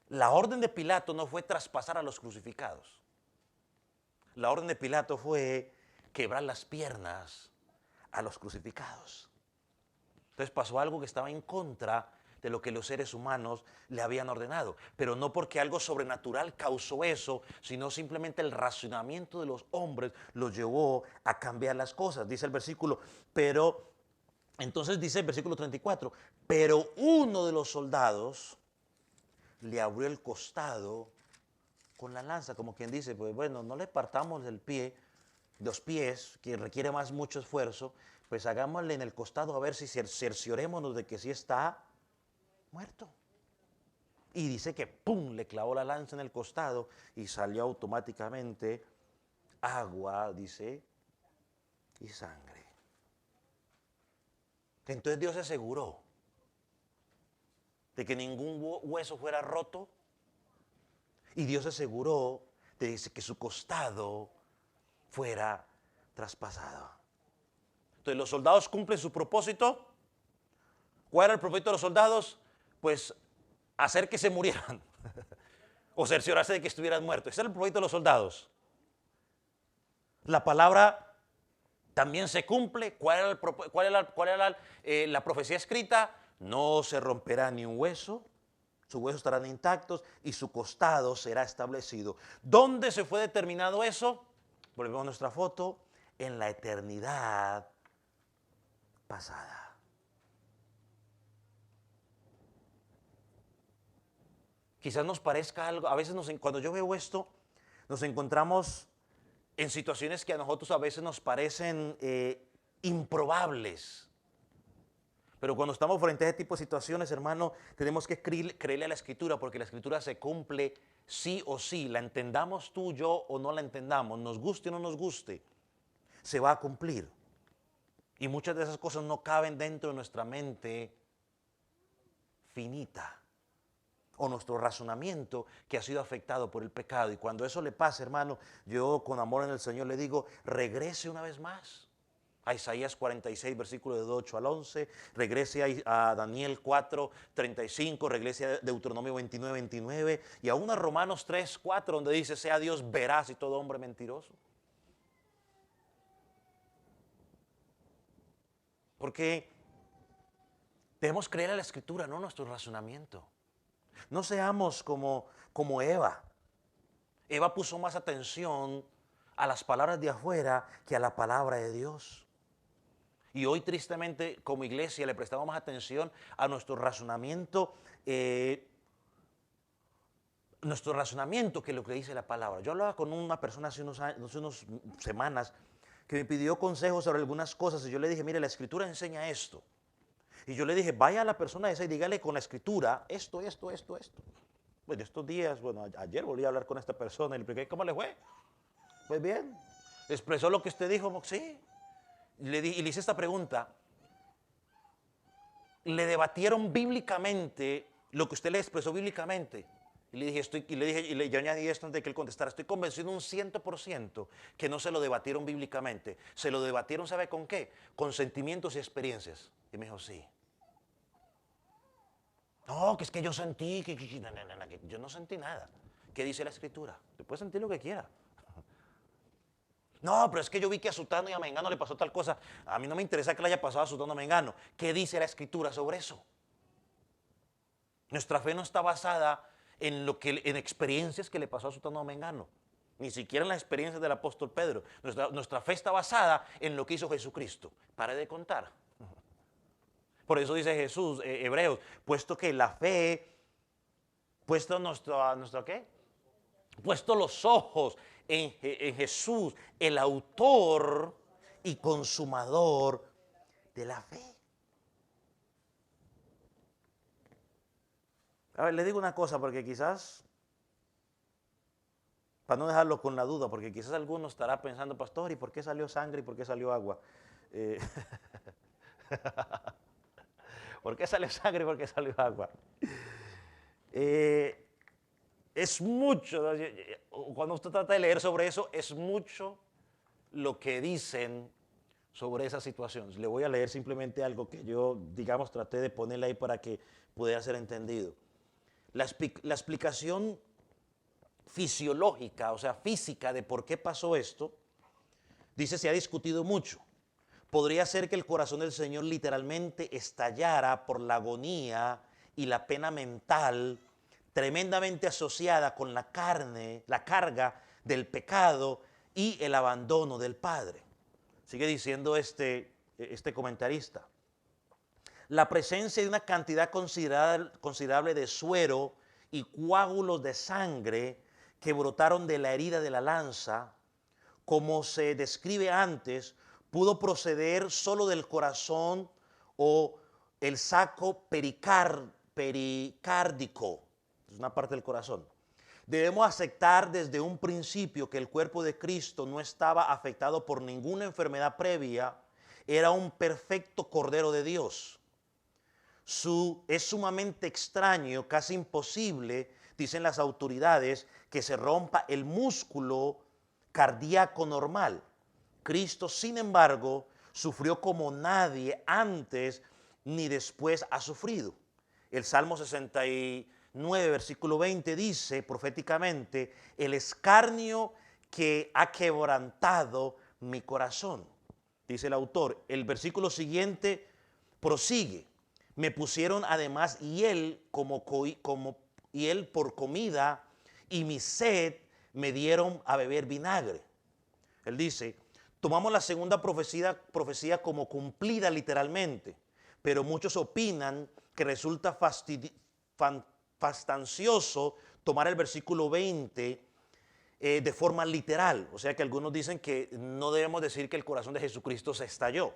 La orden de Pilato no fue traspasar a los crucificados. La orden de Pilato fue quebrar las piernas a los crucificados. Entonces pasó algo que estaba en contra de lo que los seres humanos le habían ordenado. Pero no porque algo sobrenatural causó eso, sino simplemente el razonamiento de los hombres los llevó a cambiar las cosas. Dice el versículo, entonces dice el versículo 34, pero uno de los soldados le abrió el costado con la lanza, como quien dice, pues bueno, no le partamos los pies, que requiere mucho esfuerzo, pues hagámosle en el costado a ver si cerciorémonos de que sí está muerto. Y dice que ¡pum!, le clavó la lanza en el costado y salió automáticamente agua, dice, y sangre. Entonces Dios se aseguró de que ningún hueso fuera roto y Dios se aseguró de que su costado fuera traspasado. Entonces los soldados cumplen su propósito. ¿Cuál era el propósito de los soldados? Pues hacer que se murieran o cerciorarse de que estuvieran muertos. Ese era el propósito de los soldados. La palabra también se cumple. ¿Cuál era la profecía escrita? No se romperá ni un hueso, sus huesos estarán intactos y su costado será establecido. ¿Dónde se fue determinado eso? Volvemos a nuestra foto, en la eternidad pasada. Quizás nos parezca algo, a veces cuando yo veo esto, nos encontramos en situaciones que a nosotros a veces nos parecen improbables. Pero cuando estamos frente a este tipo de situaciones, hermano, tenemos que creerle a la Escritura, porque la Escritura se cumple sí o sí. La entendamos tú, yo o no la entendamos, nos guste o no nos guste, se va a cumplir. Y muchas de esas cosas no caben dentro de nuestra mente finita o nuestro razonamiento que ha sido afectado por el pecado. Y cuando eso le pasa, hermano, yo con amor en el Señor le digo, regrese una vez más a Isaías 46, versículo de 8 al 11, regrese a Daniel 4, 35, regrese a Deuteronomio 29, 29 y aún a Romanos 3, 4, donde dice, sea Dios veraz y todo hombre mentiroso. Porque debemos creer a la Escritura, no nuestro razonamiento. No seamos como Eva. Eva puso más atención a las palabras de afuera que a la palabra de Dios. Y hoy tristemente como iglesia le prestamos más atención a nuestro razonamiento que lo que dice la palabra. Yo hablaba con una persona hace unas semanas que me pidió consejos sobre algunas cosas y yo le dije, mire, la Escritura enseña esto. Y yo le dije, vaya a la persona esa y dígale con la Escritura esto. Bueno, estos días, ayer volví a hablar con esta persona y le pregunté, ¿cómo le fue? Pues bien, expresó lo que usted dijo, sí. Y le hice esta pregunta, ¿le debatieron bíblicamente lo que usted le expresó bíblicamente? Y le dije, yo añadí esto antes de que él contestara, estoy convencido un 100% que no se lo debatieron bíblicamente. Se lo debatieron, ¿sabe con qué? Con sentimientos y experiencias. Y me dijo, sí. No, que es que yo sentí, que yo no sentí nada. ¿Qué dice la Escritura? Usted puede sentir lo que quiera. No, pero es que yo vi que a Sutano y a Mengano le pasó tal cosa. A mí no me interesa que le haya pasado a Sutano y a Mengano. ¿Qué dice la Escritura sobre eso? Nuestra fe no está basada en experiencias que le pasó a Sutano y a Mengano. Ni siquiera en las experiencias del apóstol Pedro. Nuestra fe está basada en lo que hizo Jesucristo. Pare de contar. Por eso dice Jesús, Hebreos, puesto que la fe puesto nuestro ¿qué? Puesto los ojos en Jesús, el autor y consumador de la fe. A ver, le digo una cosa, porque quizás, para no dejarlo con la duda, porque quizás alguno estará pensando, pastor, ¿y por qué salió sangre y por qué salió agua? Eh, ¿Por qué salió sangre y por qué salió agua? Eh, es mucho, cuando usted trata de leer sobre eso, es mucho lo que dicen sobre esa situación. Le voy a leer simplemente algo que yo, digamos, traté de ponerle ahí para que pudiera ser entendido. La explicación fisiológica, o sea, física de por qué pasó esto, dice, se ha discutido mucho. Podría ser que el corazón del Señor literalmente estallara por la agonía y la pena mental tremendamente asociada con la carne, la carga del pecado y el abandono del Padre. Sigue diciendo este comentarista. La presencia de una cantidad considerable de suero y coágulos de sangre que brotaron de la herida de la lanza, como se describe antes, pudo proceder solo del corazón o el saco pericárdico, es una parte del corazón. Debemos aceptar desde un principio que el cuerpo de Cristo no estaba afectado por ninguna enfermedad previa, era un perfecto Cordero de Dios. Es sumamente extraño, casi imposible, dicen las autoridades, que se rompa el músculo cardíaco normal. Cristo, sin embargo, sufrió como nadie antes ni después ha sufrido. El Salmo 69, versículo 20 dice proféticamente, el escarnio que ha quebrantado mi corazón. Dice el autor. El versículo siguiente prosigue. Me pusieron además hiel hiel por comida y mi sed me dieron a beber vinagre. Él dice, tomamos la segunda profecía como cumplida literalmente, pero muchos opinan que resulta fastidioso tomar el versículo 20 de forma literal. O sea que algunos dicen que no debemos decir que el corazón de Jesucristo se estalló.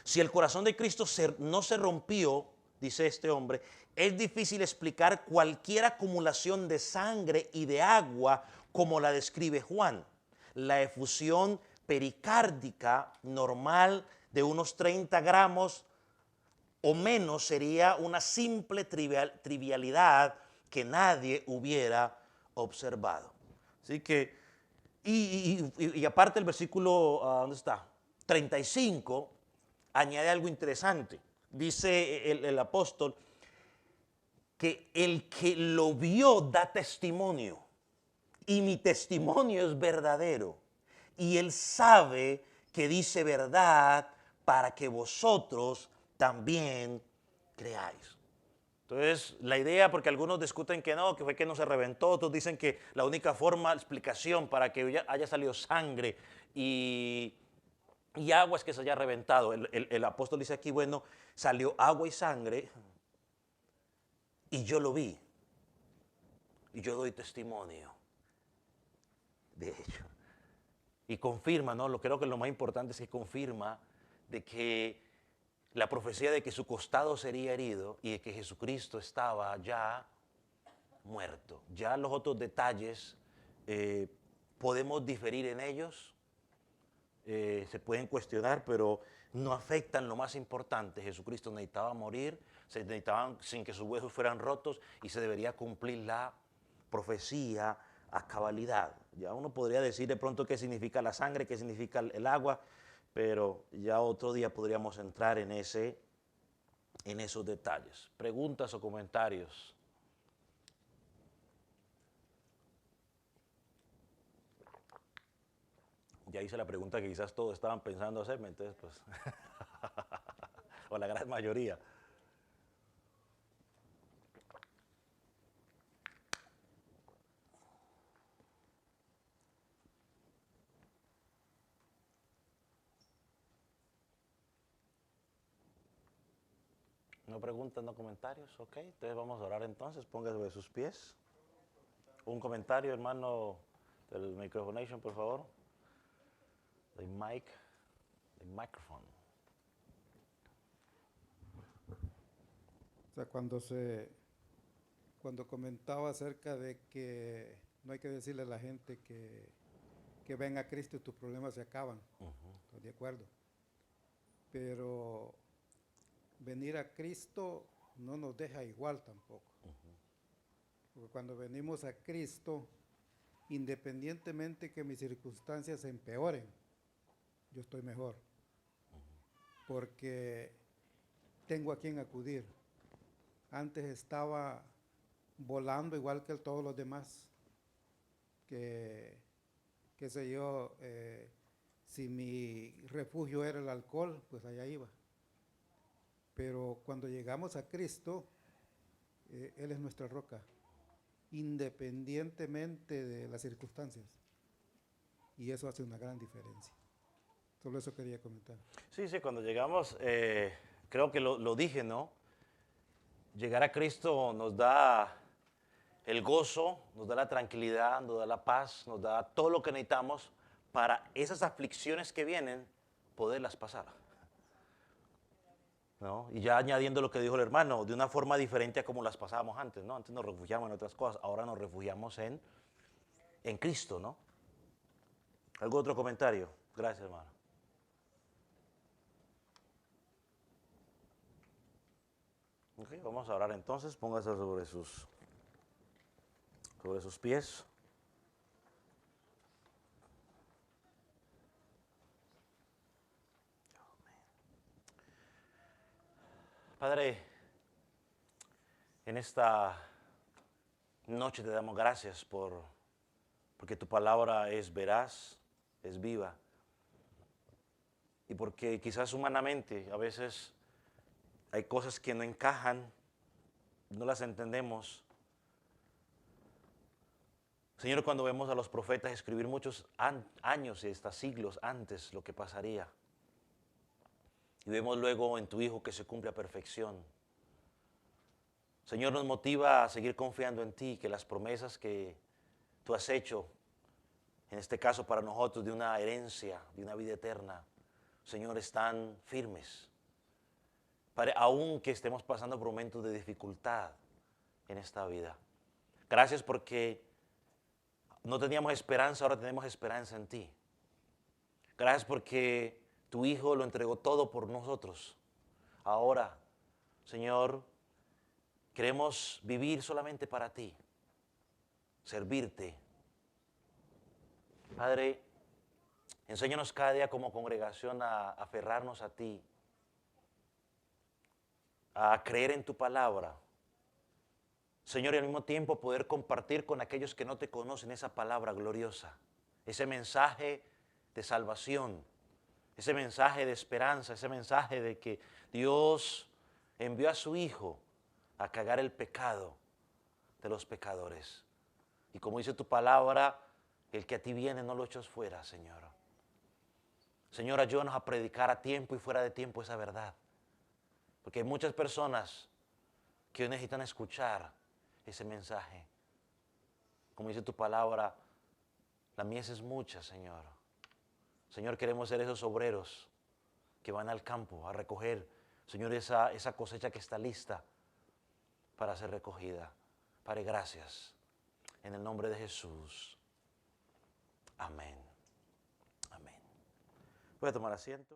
Si el corazón de Cristo no se rompió, dice este hombre, es difícil explicar cualquier acumulación de sangre y de agua como la describe Juan. La efusión pericárdica normal de unos 30 gramos o menos sería una simple trivialidad que nadie hubiera observado. Así que, y aparte el versículo, ¿dónde está? 35, añade algo interesante. Dice el apóstol que el que lo vio da testimonio y mi testimonio es verdadero y él sabe que dice verdad para que vosotros también creáis. Entonces, la idea, porque algunos discuten que no, que fue que no se reventó, otros dicen que la única forma, explicación para que haya salido sangre y agua es que se haya reventado. El apóstol dice aquí, bueno, salió agua y sangre y yo lo vi y yo doy testimonio de ello. Y confirma, ¿no? Creo que lo más importante es que confirma de que la profecía de que su costado sería herido y de que Jesucristo estaba ya muerto. Ya los otros detalles podemos diferir en ellos, se pueden cuestionar, pero no afectan lo más importante. Jesucristo necesitaba morir, se necesitaban sin que sus huesos fueran rotos y se debería cumplir la profecía a cabalidad. Ya uno podría decir de pronto qué significa la sangre, qué significa el agua, pero ya otro día podríamos entrar en esos detalles. ¿Preguntas o comentarios? Ya hice la pregunta que quizás todos estaban pensando hacerme, entonces pues, o la gran mayoría. No preguntas, no comentarios, ok. Entonces vamos a orar entonces, póngase sobre sus pies. Un comentario, hermano del Microfonation, por favor. The microphone. O sea, cuando comentaba acerca de que no hay que decirle a la gente que ven a Cristo y tus problemas se acaban. Estoy de acuerdo. Pero venir a Cristo no nos deja igual tampoco. Porque cuando venimos a Cristo, independientemente que mis circunstancias se empeoren, yo estoy mejor. Porque tengo a quien acudir. Antes estaba volando igual que todos los demás. Qué sé yo, si mi refugio era el alcohol, pues allá iba. Pero cuando llegamos a Cristo, Él es nuestra roca, independientemente de las circunstancias. Y eso hace una gran diferencia. Solo eso quería comentar. Sí, cuando llegamos, creo que lo dije, ¿no? Llegar a Cristo nos da el gozo, nos da la tranquilidad, nos da la paz, nos da todo lo que necesitamos para esas aflicciones que vienen, poderlas pasar. ¿No? Y ya añadiendo lo que dijo el hermano, de una forma diferente a como las pasábamos antes, ¿no? Antes nos refugiamos en otras cosas, ahora nos refugiamos en Cristo, ¿no? ¿Algún otro comentario? Gracias, hermano. Okay, vamos a orar entonces, póngase sobre sus pies. Padre, en esta noche te damos gracias porque tu palabra es veraz, es viva. Y porque quizás humanamente a veces hay cosas que no encajan, no las entendemos. Señor, cuando vemos a los profetas escribir muchos años y hasta siglos antes lo que pasaría, y vemos luego en tu Hijo que se cumple a perfección, Señor, nos motiva a seguir confiando en ti, que las promesas que tú has hecho, en este caso para nosotros de una herencia, de una vida eterna, Señor, están firmes. Padre, aun que estemos pasando por momentos de dificultad en esta vida. Gracias porque no teníamos esperanza, ahora tenemos esperanza en ti. Gracias porque tu Hijo lo entregó todo por nosotros. Ahora, Señor, queremos vivir solamente para ti, servirte. Padre, enséñanos cada día como congregación a aferrarnos a ti, a creer en tu palabra. Señor, y al mismo tiempo poder compartir con aquellos que no te conocen esa palabra gloriosa, ese mensaje de salvación, ese mensaje de esperanza, ese mensaje de que Dios envió a su Hijo a cagar el pecado de los pecadores. Y como dice tu palabra, el que a ti viene no lo echas fuera, Señor. Señor, ayúdanos a predicar a tiempo y fuera de tiempo esa verdad. Porque hay muchas personas que hoy necesitan escuchar ese mensaje. Como dice tu palabra, la mies es mucha, Señor. Señor, queremos ser esos obreros que van al campo a recoger, Señor, esa cosecha que está lista para ser recogida. Padre, gracias. En el nombre de Jesús. Amén. Amén. Voy a tomar asiento.